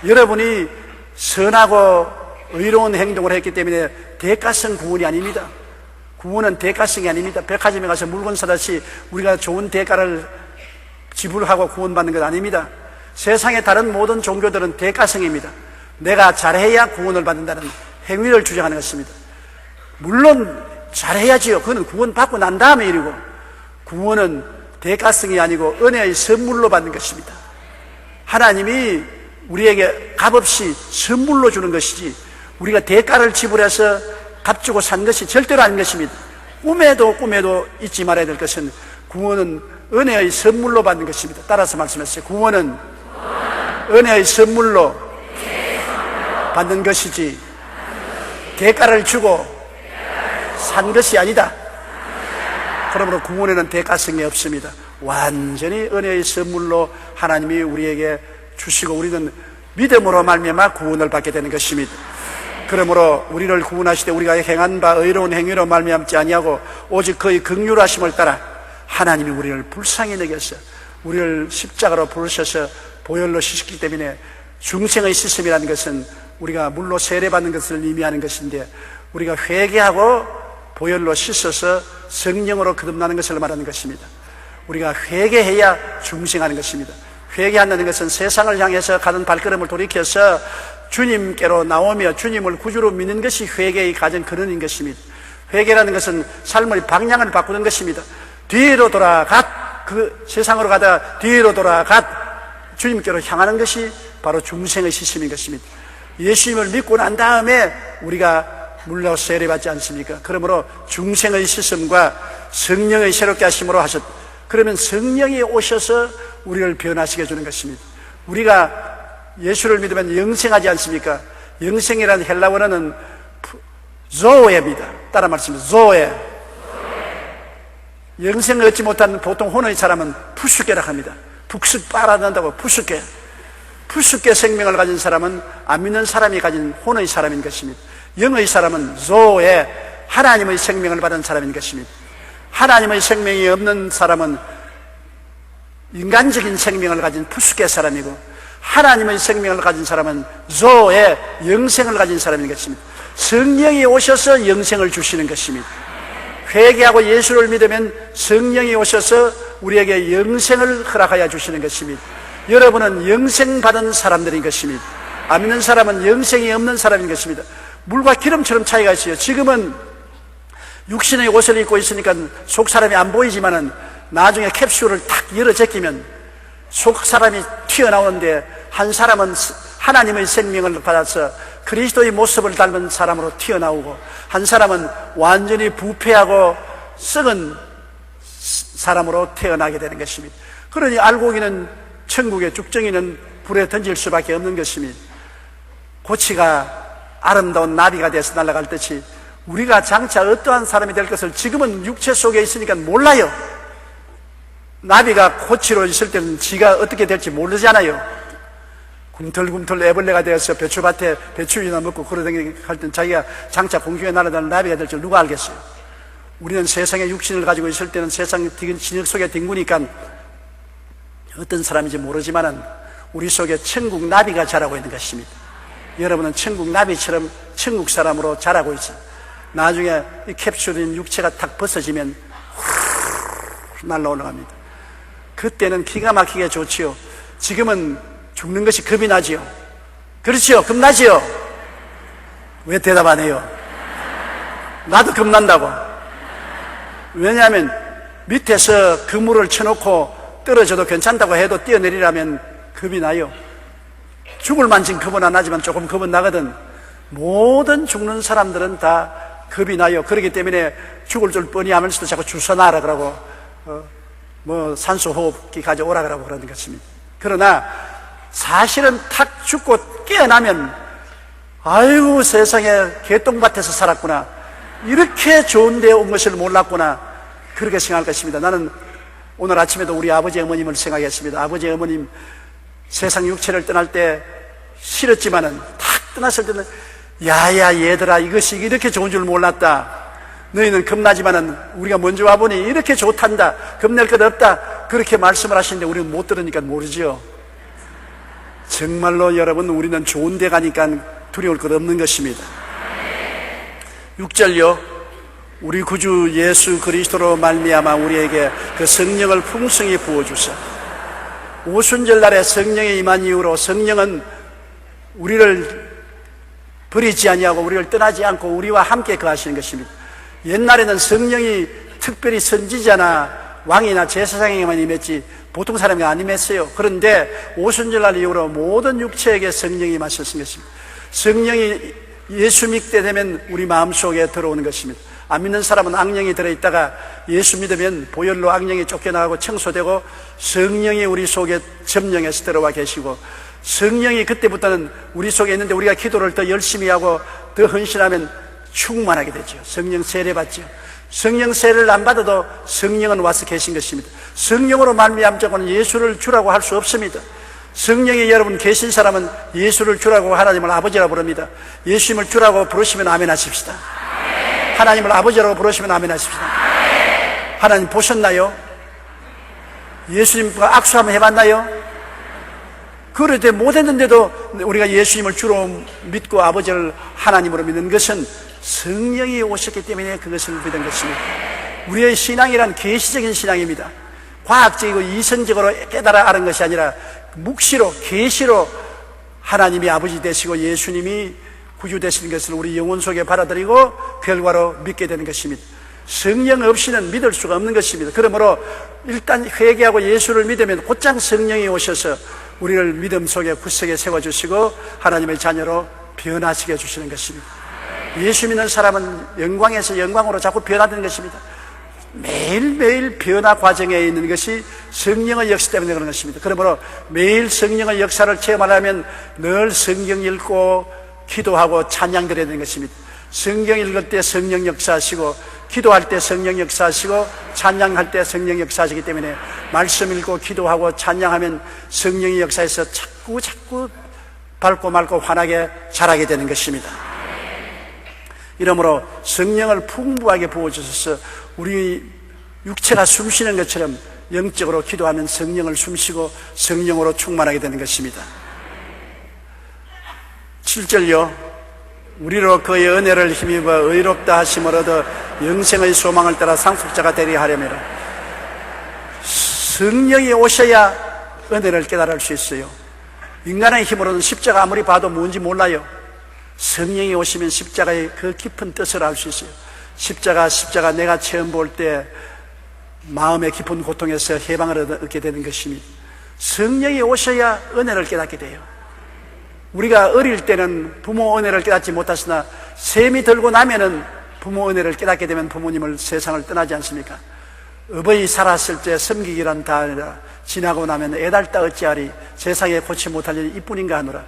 여러분이 선하고 의로운 행동을 했기 때문에 대가성 구원이 아닙니다. 구원은 대가성이 아닙니다. 백화점에 가서 물건 사듯이 우리가 좋은 대가를 지불하고 구원받는 것 아닙니다. 세상의 다른 모든 종교들은 대가성입니다. 내가 잘해야 구원을 받는다는 행위를 주장하는 것입니다. 물론 잘해야지요. 그건 구원받고 난 다음에 일이고, 구원은 대가성이 아니고 은혜의 선물로 받는 것입니다. 하나님이 우리에게 값없이 선물로 주는 것이지 우리가 대가를 지불해서 값 주고 산 것이 절대로 아닌 것입니다. 꿈에도 잊지 말아야 될 것은 구원은 은혜의 선물로 받는 것입니다. 따라서 말씀하세요. 구원은 은혜의 선물로 받는 것이지 대가를 주고 산 것이 아니다. 그러므로 구원에는 대가성이 없습니다. 완전히 은혜의 선물로 하나님이 우리에게 주시고 우리는 믿음으로 말미암아 구원을 받게 되는 것입니다. 그러므로 우리를 구원하실 때 우리가 행한 바 의로운 행위로 말미암지 아니하고 오직 그의 긍휼하심을 따라 하나님이 우리를 불쌍히 여겨서 우리를 십자가로 부르셔서 보혈로 씻기 때문에 중생의 씻음이라는 것은 우리가 물로 세례받는 것을 의미하는 것인데, 우리가 회개하고 보혈로 씻어서 성령으로 거듭나는 것을 말하는 것입니다. 우리가 회개해야 중생하는 것입니다. 회개한다는 것은 세상을 향해서 가는 발걸음을 돌이켜서 주님께로 나오며 주님을 구주로 믿는 것이 회개의 가장 근원인 것입니다. 회개라는 것은 삶의 방향을 바꾸는 것입니다. 뒤로 돌아갔, 그 세상으로 가다 뒤로 돌아갔 주님께로 향하는 것이 바로 중생의 시스템인 것입니다. 예수님을 믿고 난 다음에 우리가 물로 세례받지 않습니까? 그러므로 중생의 시스템과 성령의 새롭게 하심으로 그러면 성령이 오셔서 우리를 변화시켜 주는 것입니다. 우리가 예수를 믿으면 영생하지 않습니까? 영생이라는 헬라 원어는 조에입니다. 따라 말씀입니다. 조에. 영생을 얻지 못한 보통 혼의 사람은 푸스케라고 합니다. 북숙 빨아낸다고 푸스케. 푸스케 생명을 가진 사람은 안 믿는 사람이 가진 혼의 사람인 것입니다. 영의 사람은 조에, 하나님의 생명을 받은 사람인 것입니다. 하나님의 생명이 없는 사람은 인간적인 생명을 가진 푸스케 사람이고, 하나님의 생명을 가진 사람은 조에, 영생을 가진 사람인 것입니다. 성령이 오셔서 영생을 주시는 것입니다. 회개하고 예수를 믿으면 성령이 오셔서 우리에게 영생을 허락하여 주시는 것입니다. 여러분은 영생 받은 사람들인 것입니다. 안 믿는 사람은 영생이 없는 사람인 것입니다. 물과 기름처럼 차이가 있어요. 지금은 육신의 옷을 입고 있으니까 속 사람이 안 보이지만은 나중에 캡슐을 탁 열어 제끼면 속 사람이 튀어나오는데, 한 사람은 하나님의 생명을 받아서 그리스도의 모습을 닮은 사람으로 튀어나오고, 한 사람은 완전히 부패하고 썩은 사람으로 태어나게 되는 것입니다. 그러니 알곡이는 천국의 죽정이는 불에 던질 수밖에 없는 것입니다. 고치가 아름다운 나비가 돼서 날아갈 듯이 우리가 장차 어떠한 사람이 될 것을 지금은 육체 속에 있으니까 몰라요. 나비가 고치로 있을 때는 지가 어떻게 될지 모르잖아요. 꿈틀꿈틀 애벌레가 되어서 배추밭에 배추이나 먹고 그러다니 할 땐 자기가 장차 공중에 날아다니는 나비가 될 줄 누가 알겠어요. 우리는 세상의 육신을 가지고 있을 때는 세상 진흙 속에 뒹구니까 어떤 사람인지 모르지만은 우리 속에 천국 나비가 자라고 있는 것입니다. 여러분은 천국 나비처럼 천국 사람으로 자라고 있어요. 나중에 이 캡슐인 육체가 탁 벗어지면 날라 올라갑니다. 그때는 기가 막히게 좋지요. 지금은 죽는 것이 겁이 나지요. 그렇지요? 겁나지요? 왜 대답 안 해요? 나도 겁난다고. 왜냐하면 밑에서 그물을 쳐놓고 떨어져도 괜찮다고 해도 뛰어내리라면 겁이 나요. 죽을 만큼 겁은 안 나지만 조금 겁은 나거든. 모든 죽는 사람들은 다 겁이 나요. 그렇기 때문에 죽을 줄 뻔히 하면서도 자꾸 주워놔라 그러고 산소호흡기 가져오라 그러고 그러는 것입니다. 그러나 사실은 탁 죽고 깨어나면 아이고 세상에 개똥밭에서 살았구나, 이렇게 좋은 데 온 것을 몰랐구나, 그렇게 생각할 것입니다. 나는 오늘 아침에도 우리 아버지 어머님을 생각했습니다. 아버지 어머님 세상 육체를 떠날 때 싫었지만은 탁 떠났을 때는 야야 얘들아 이것이 이렇게 좋은 줄 몰랐다. 너희는 겁나지만은 우리가 먼저 와보니 이렇게 좋단다. 겁낼 것 없다. 그렇게 말씀을 하시는데 우리는 못 들으니까 모르지요. 정말로 여러분, 우리는 좋은 데 가니까 두려울 것 없는 것입니다. 6절요. 우리 구주 예수 그리스도로 말미암아 우리에게 그 성령을 풍성히 부어주사 오순절 날에 성령이 임한 이후로 성령은 우리를 버리지 아니하고 우리를 떠나지 않고 우리와 함께 거하시는 것입니다. 옛날에는 성령이 특별히 선지자나 왕이나 제사장에게만 임했지 보통 사람이 안 임했어요. 그런데 오순절날 이후로 모든 육체에게 성령이 임하셨은 것입니다. 성령이 예수 믿게 되면 우리 마음속에 들어오는 것입니다. 안 믿는 사람은 악령이 들어있다가 예수 믿으면 보혈로 악령이 쫓겨나가고 청소되고 성령이 우리 속에 점령해서 들어와 계시고, 성령이 그때부터는 우리 속에 있는데 우리가 기도를 더 열심히 하고 더 헌신하면 충만하게 되죠. 성령 세례 받죠. 성령 세례를 안 받아도 성령은 와서 계신 것입니다. 성령으로 말미암자고는 예수를 주라고 할 수 없습니다. 성령이 여러분 계신 사람은 예수를 주라고 하나님을 아버지라고 부릅니다. 예수님을 주라고 부르시면 아멘 하십시다. 하나님을 아버지라고 부르시면 아멘 하십시다. 하나님 보셨나요? 예수님과 악수 한번 해봤나요? 그럴 때 못했는데도 우리가 예수님을 주로 믿고 아버지를 하나님으로 믿는 것은 성령이 오셨기 때문에 그것을 믿은 것입니다. 우리의 신앙이란 계시적인 신앙입니다. 과학적이고 이성적으로 깨달아 아는 것이 아니라 묵시로, 계시로 하나님이 아버지 되시고 예수님이 구주 되시는 것을 우리 영혼 속에 받아들이고 결과로 믿게 되는 것입니다. 성령 없이는 믿을 수가 없는 것입니다. 그러므로 일단 회개하고 예수를 믿으면 곧장 성령이 오셔서 우리를 믿음 속에 구석에 세워주시고 하나님의 자녀로 변화시켜 주시는 것입니다. 예수 믿는 사람은 영광에서 영광으로 자꾸 변화되는 것입니다. 매일매일 변화 과정에 있는 것이 성령의 역사 때문에 그런 것입니다. 그러므로 매일 성령의 역사를 체험하려면 늘 성경 읽고 기도하고 찬양 드려야 되는 것입니다. 성경 읽을 때 성령 역사하시고, 기도할 때 성령 역사하시고, 찬양할 때 성령 역사하시기 때문에 말씀 읽고 기도하고 찬양하면 성령의 역사에서 자꾸 밝고 맑고 환하게 자라게 되는 것입니다. 이러므로 성령을 풍부하게 부어주셔서 우리 육체가 숨쉬는 것처럼 영적으로 기도하면 성령을 숨쉬고 성령으로 충만하게 되는 것입니다. 7절요. 우리로 그의 은혜를 힘입어 의롭다 하심을 얻어 영생의 소망을 따라 상속자가 되려 하려면 성령이 오셔야 은혜를 깨달을 수 있어요. 인간의 힘으로는 십자가 아무리 봐도 뭔지 몰라요. 성령이 오시면 십자가의 그 깊은 뜻을 알 수 있어요. 십자가 내가 처음 볼 때 마음의 깊은 고통에서 해방을 얻게 되는 것입니다. 성령이 오셔야 은혜를 깨닫게 돼요. 우리가 어릴 때는 부모 은혜를 깨닫지 못하시나 셈이 들고 나면은 부모 은혜를 깨닫게 되면 부모님을 세상을 떠나지 않습니까? 어버이 살았을 때 섬기기란 다 아니라 지나고 나면 애달다 어찌하리 세상에 고치 못할 일이 이뿐인가 하노라.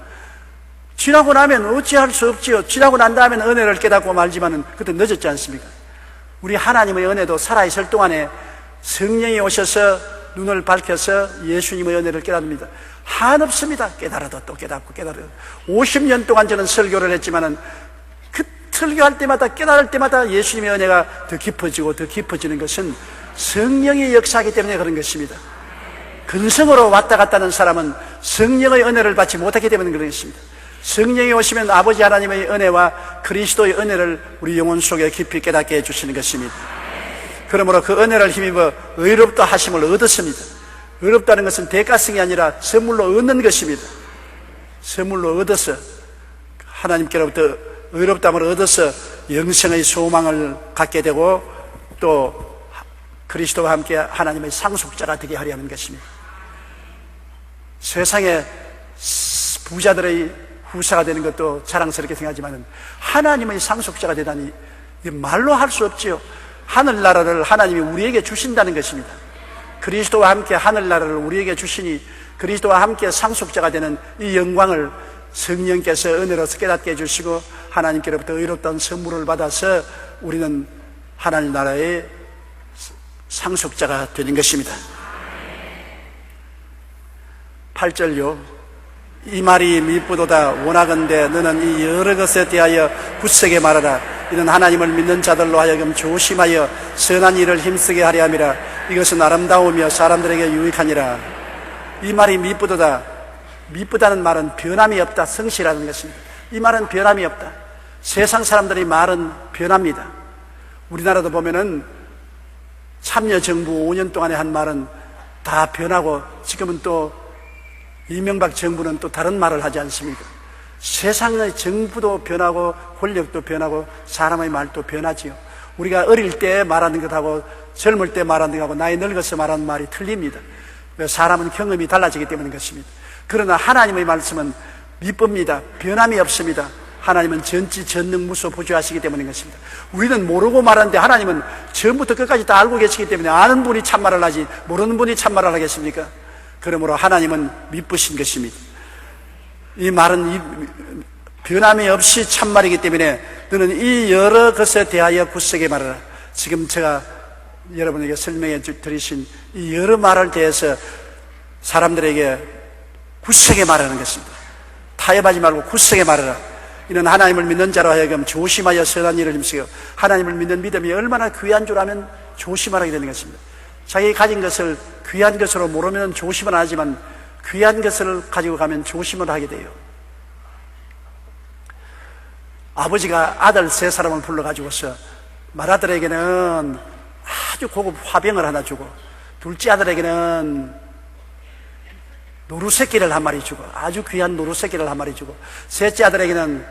지나고 나면 어찌할 수 없지요. 지나고 난 다음에는 은혜를 깨닫고 말지만은 그때 늦었지 않습니까? 우리 하나님의 은혜도 살아있을 동안에 성령이 오셔서 눈을 밝혀서 예수님의 은혜를 깨닫습니다. 한없습니다. 깨달아도 또 깨닫고 깨달아도. 50년 동안 저는 설교를 했지만은 그 설교할 때마다 깨달을 때마다 예수님의 은혜가 더 깊어지고 더 깊어지는 것은 성령의 역사이기 때문에 그런 것입니다. 근성으로 왔다 갔다 하는 사람은 성령의 은혜를 받지 못하기 때문에 그런 것입니다. 성령이 오시면 아버지 하나님의 은혜와 그리스도의 은혜를 우리 영혼 속에 깊이 깨닫게 해주시는 것입니다. 그러므로 그 은혜를 힘입어 의롭다 하심을 얻었습니다. 의롭다는 것은 대가성이 아니라 선물로 얻는 것입니다. 선물로 얻어서 하나님께로부터 의롭다함을 얻어서 영생의 소망을 갖게 되고 또 그리스도와 함께 하나님의 상속자가 되게 하려 하는 것입니다. 세상에 부자들의 후사가 되는 것도 자랑스럽게 생각하지만 하나님의 상속자가 되다니 말로 할 수 없지요. 하늘나라를 하나님이 우리에게 주신다는 것입니다. 그리스도와 함께 하늘나라를 우리에게 주시니 그리스도와 함께 상속자가 되는 이 영광을 성령께서 은혜로서 깨닫게 해주시고 하나님께로부터 의롭다는 선물을 받아서 우리는 하늘나라의 상속자가 되는 것입니다. 8절요. 이 말이 미쁘도다 원하건대 너는 이 여러 것에 대하여 굳세게 말하라. 이는 하나님을 믿는 자들로 하여금 조심하여 선한 일을 힘쓰게 하려 함이라. 이것은 아름다우며 사람들에게 유익하니라. 이 말이 미쁘도다. 미쁘다는 말은 변함이 없다, 성실하는 것입니다. 이 말은 변함이 없다. 세상 사람들의 말은 변합니다. 우리나라도 보면은 참여정부 5년 동안에 한 말은 다 변하고 지금은 또 이명박 정부는 또 다른 말을 하지 않습니까? 세상의 정부도 변하고 권력도 변하고 사람의 말도 변하지요. 우리가 어릴 때 말하는 것하고 젊을 때 말하는 것하고 나이 늙어서 말하는 말이 틀립니다. 사람은 경험이 달라지기 때문인 것입니다. 그러나 하나님의 말씀은 미법입니다. 변함이 없습니다. 하나님은 전지 전능무소 보좌하시기 때문인 것입니다. 우리는 모르고 말하는데 하나님은 처음부터 끝까지 다 알고 계시기 때문에 아는 분이 참말을 하지 모르는 분이 참말을 하겠습니까? 그러므로 하나님은 미쁘신 것입니다. 이 말은 변함이 없이 참말이기 때문에 너는 이 여러 것에 대하여 굳세게 말하라. 지금 제가 여러분에게 설명해 드리신 이 여러 말을 대해서 사람들에게 굳세게 말하는 것입니다. 타협하지 말고 굳세게 말하라. 이는 하나님을 믿는 자로 하여금 조심하여 선한 일을 힘쓰고, 하나님을 믿는 믿음이 얼마나 귀한 줄 아면 조심하게 되는 것입니다. 자기 가진 것을 귀한 것으로 모르면 조심은 안 하지만 귀한 것을 가지고 가면 조심을 하게 돼요. 아버지가 아들 3사람을 불러가지고서 맏아들에게는 아주 고급 화병을 하나 주고, 둘째 아들에게는 노루새끼를 한 마리 주고, 아주 귀한 노루새끼를 한 마리 주고, 셋째 아들에게는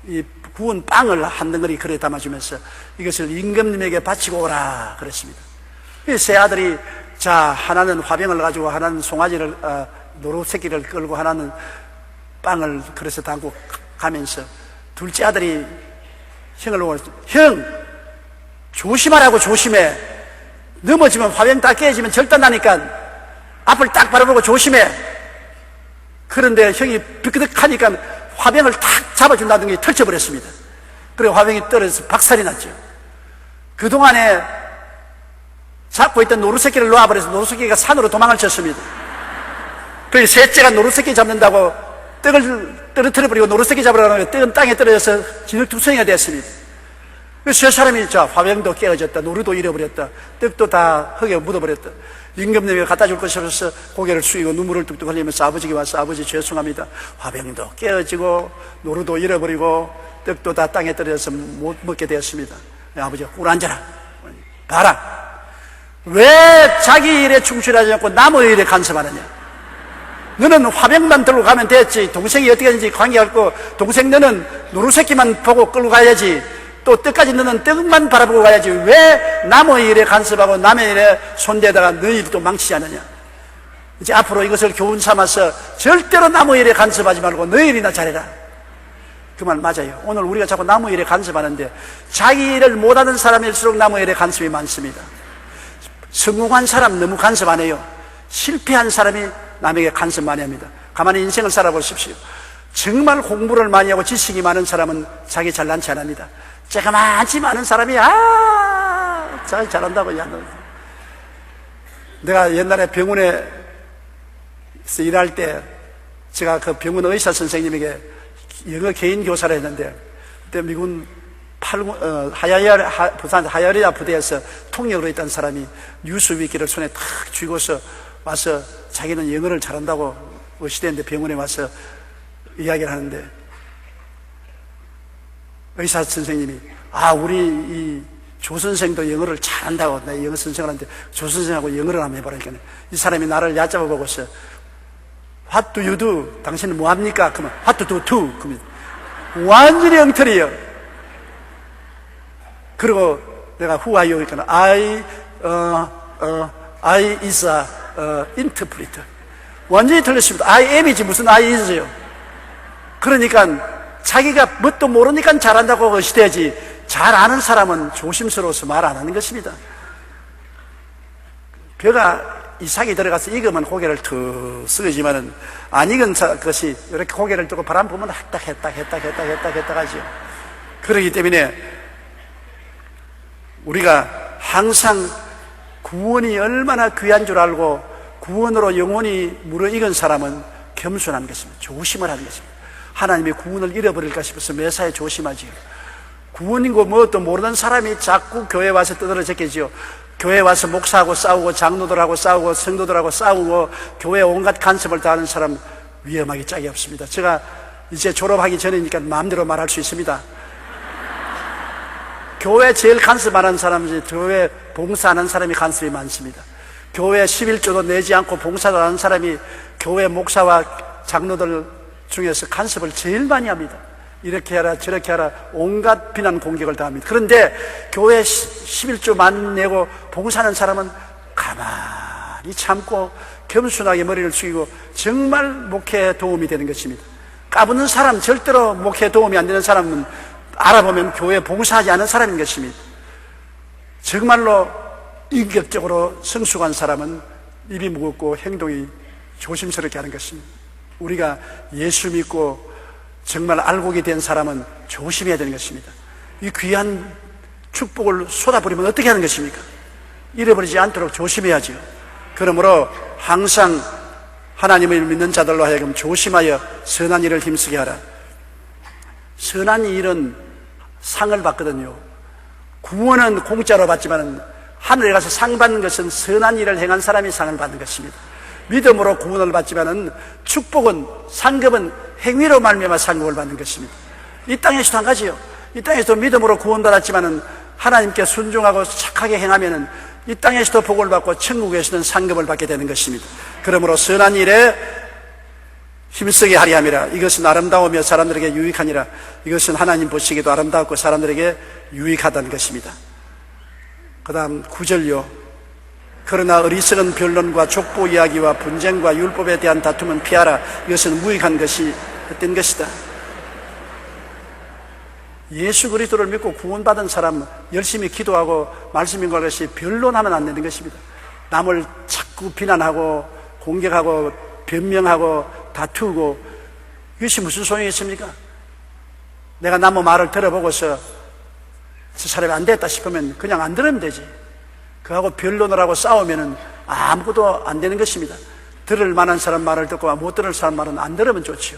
이 구운 빵을 한 덩어리 그릇에 담아주면서 이것을 임금님에게 바치고 오라 그랬습니다. 이 세 아들이, 자, 하나는 화병을 가지고, 하나는 송아지를 노루새끼를 끌고, 하나는 빵을 그릇에 담고 가면서 둘째 아들이 형을 보고, 형 조심하라고. 조심해. 넘어지면 화병 다 깨지면 절단나니까 앞을 딱 바라보고 조심해. 그런데 형이 비끄덕하니까 화병을 탁 잡아준다는 게 털쳐버렸습니다. 그리고 화병이 떨어져서 박살이 났죠. 그동안에 잡고 있던 노루새끼를 놓아버려서 노루새끼가 산으로 도망을 쳤습니다. 그리고 셋째가 노루새끼 잡는다고 떡을 떨어뜨려버리고 노루새끼 잡으려고 하면 떡은 땅에 떨어져서 진흙투성이가 됐습니다. 세 사람이, 자, 화병도 깨어졌다, 노루도 잃어버렸다, 떡도 다 흙에 묻어버렸다. 임금님이 갖다 줄 것이 없어서 고개를 숙이고 눈물을 뚝뚝 흘리면서 아버지에게 와서, 아버지 죄송합니다. 화병도 깨어지고 노루도 잃어버리고 떡도 다 땅에 떨어져서 못 먹게 되었습니다. 아버지가 꿀 앉아라. 봐라. 왜 자기 일에 충실하지 않고 남의 일에 간섭하느냐? 너는 화병만 들고 가면 됐지. 동생이 어떻게 하는지 관계없고, 동생 너는 노루새끼만 보고 끌고 가야지. 또 떡까지 너는 떡만 바라보고 가야지. 왜 남의 일에 간섭하고 남의 일에 손대다가 너희 일도 망치지 않느냐? 이제 앞으로 이것을 교훈 삼아서 절대로 남의 일에 간섭하지 말고 너희 일이나 잘해라. 그 말 맞아요. 오늘 우리가 자꾸 남의 일에 간섭하는데 자기 일을 못하는 사람일수록 남의 일에 간섭이 많습니다. 성공한 사람 너무 간섭 안 해요. 실패한 사람이 남에게 간섭 많이 합니다. 가만히 인생을 살아보십시오. 정말 공부를 많이 하고 지식이 많은 사람은 자기 잘난 체 안 합니다. 쬐가만치 많은 사람이 자기 잘한다고 내가 옛날에 병원에서 일할 때 제가 그 병원 의사 선생님에게 영어 개인 교사를 했는데, 그때 미군 부산 하야리아 부대에서 통역으로 있던 사람이 뉴스 위키를 손에 탁 쥐고서 와서 자기는 영어를 잘한다고 의시되는데 병원에 와서 이야기를 하는데, 의사 선생님이, 우리 이 조 선생도 영어를 잘한다고, 내가 영어 선생을 하는데 조 선생하고 영어를 한번 해보라니까, 이 사람이 나를 얕잡아 보고서 What do you do? 당신은 뭐 합니까? 그러면 What do you do? 그러면 완전히 엉터리예요. 그리고 내가 Who are you? 그러니까 I is a interpreter. 완전히 틀렸습니다. I am이지 무슨 I is요. 그러니까 자기가 뭣도 모르니까 잘한다고 의시돼야지, 잘 아는 사람은 조심스러워서 말 안 하는 것입니다. 벼가 이삭이 들어가서 익으면 고개를 툭 쓰지만은 안 익은 것이 이렇게 고개를 뜨고 바람 보면 했다 하죠. 그렇기 때문에 우리가 항상 구원이 얼마나 귀한 줄 알고 구원으로 영혼이 무르익은 사람은 겸손한 것입니다. 조심을 하는 것입니다. 하나님의 구원을 잃어버릴까 싶어서 매사에 조심하지요. 구원인고 뭐또 모르는 사람이 자꾸 교회에 와서 떠들어졌겠지요. 교회에 와서 목사하고 싸우고 장로들하고 싸우고 성도들하고 싸우고 교회에 온갖 간섭을 다하는 사람 위험하기 짝이 없습니다. 제가 이제 졸업하기 전이니까 마음대로 말할 수 있습니다. 교회 제일 간섭 안 하는 사람이 교회 봉사하는 사람이 간섭이 많습니다. 교회 11조도 내지 않고 봉사를 하는 사람이 교회 목사와 장로들 중에서 간섭을 제일 많이 합니다. 이렇게 하라 저렇게 하라 온갖 비난 공격을 당합니다. 그런데 교회 11조만 내고 봉사하는 사람은 가만히 참고 겸손하게 머리를 숙이고 정말 목회에 도움이 되는 것입니다. 까부는 사람, 절대로 목회에 도움이 안 되는 사람은 알아보면 교회 봉사하지 않은 사람인 것입니다. 정말로 인격적으로 성숙한 사람은 입이 무겁고 행동이 조심스럽게 하는 것입니다. 우리가 예수 믿고 정말 알곡이 된 사람은 조심해야 되는 것입니다. 이 귀한 축복을 쏟아버리면 어떻게 하는 것입니까? 잃어버리지 않도록 조심해야죠. 그러므로 항상 하나님을 믿는 자들로 하여금 조심하여 선한 일을 힘쓰게 하라. 선한 일은 상을 받거든요. 구원은 공짜로 받지만 하늘에 가서 상 받는 것은 선한 일을 행한 사람이 상을 받는 것입니다. 믿음으로 구원을 받지만은 축복은, 상급은 행위로 말미암아 상급을 받는 것입니다. 이 땅에서도 한 가지요. 이 땅에서도 믿음으로 구원받았지만은 하나님께 순종하고 착하게 행하면은 이 땅에서도 복을 받고 천국에서는 상급을 받게 되는 것입니다. 그러므로 선한 일에 힘쓰게 하리 함이라. 이것은 아름다우며 사람들에게 유익하니라. 이것은 하나님 보시기에도 아름답고 사람들에게 유익하다는 것입니다. 그 다음 9절요. 그러나 어리석은 변론과 족보 이야기와 분쟁과 율법에 대한 다툼은 피하라. 이것은 무익한 것이 헛된 것이다. 예수 그리스도를 믿고 구원받은 사람은 열심히 기도하고 말씀 인고할 것이 변론하면 안 되는 것입니다. 남을 자꾸 비난하고 공격하고 변명하고 다투고 이것이 무슨 소용이 있습니까? 내가 남 말을 들어보고서 저 사람이 안 됐다 싶으면 그냥 안 들으면 되지. 그하고 변론을 하고 싸우면은 아무것도 안 되는 것입니다. 들을 만한 사람 말을 듣고 못 들을 사람 말은 안 들으면 좋지요.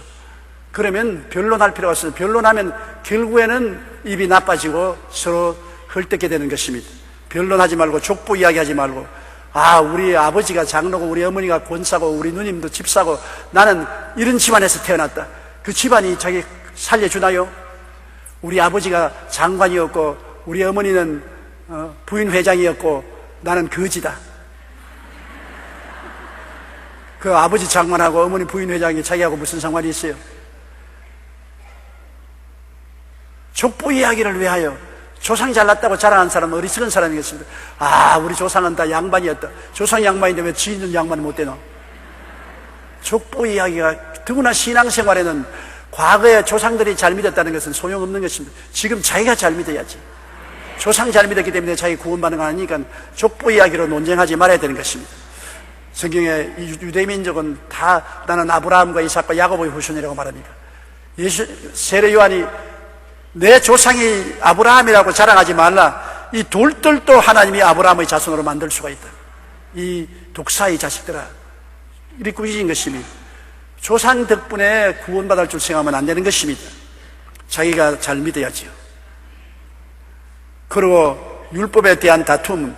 그러면 변론할 필요가 없어요. 변론하면 결국에는 입이 나빠지고 서로 헐뜯게 되는 것입니다. 변론하지 말고 족보 이야기하지 말고 우리 아버지가 장로고 우리 어머니가 권사고 우리 누님도 집사고 나는 이런 집안에서 태어났다. 그 집안이 자기 살려주나요? 우리 아버지가 장관이었고 우리 어머니는 부인회장이었고 나는 거지다. 그 아버지 장관하고 어머니 부인회장이 자기하고 무슨 상관이 있어요? 족보 이야기를 위하여 조상 잘났다고 자랑한 사람은 어리석은 사람이겠습니다. 우리 조상은 다 양반이었다. 조상 양반인데 왜 지인은 양반은 못 되노? 족보 이야기가 더구나 신앙생활에는 과거에 조상들이 잘 믿었다는 것은 소용없는 것입니다. 지금 자기가 잘 믿어야지. 조상 잘 믿었기 때문에 자기 구원받는 거 아니니까 족보 이야기로 논쟁하지 말아야 되는 것입니다. 성경에 유대민족은 다 나는 아브라함과 이삭과 야고보의 후손이라고 말합니다. 세례 요한이 내 조상이 아브라함이라고 자랑하지 말라. 이 돌들도 하나님이 아브라함의 자손으로 만들 수가 있다. 이 독사의 자식들아, 이리 꾸짖은 것입니다. 조상 덕분에 구원받을 줄 생각하면 안 되는 것입니다. 자기가 잘 믿어야지요. 그리고 율법에 대한 다툼,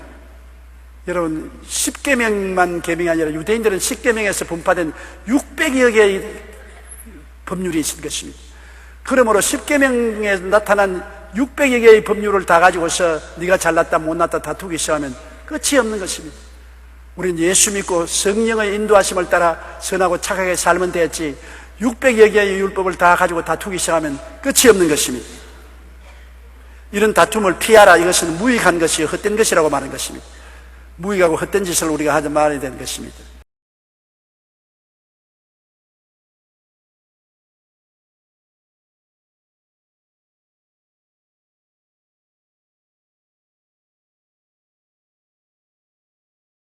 여러분 10계명만 계명이 아니라 유대인들은 10계명에서 분파된 600여 개의 법률이 있을 것입니다. 그러므로 10계명에 나타난 600여 개의 법률을 다 가지고서 네가 잘났다 못났다 다투기 시작하면 끝이 없는 것입니다. 우리는 예수 믿고 성령의 인도하심을 따라 선하고 착하게 살면 되었지 600여 개의 율법을 다 가지고 다투기 시작하면 끝이 없는 것입니다. 이런 다툼을 피하라. 이것은 무익한 것이 헛된 것이라고 말하는 것입니다. 무익하고 헛된 짓을 우리가 하지 말아야 되는 것입니다.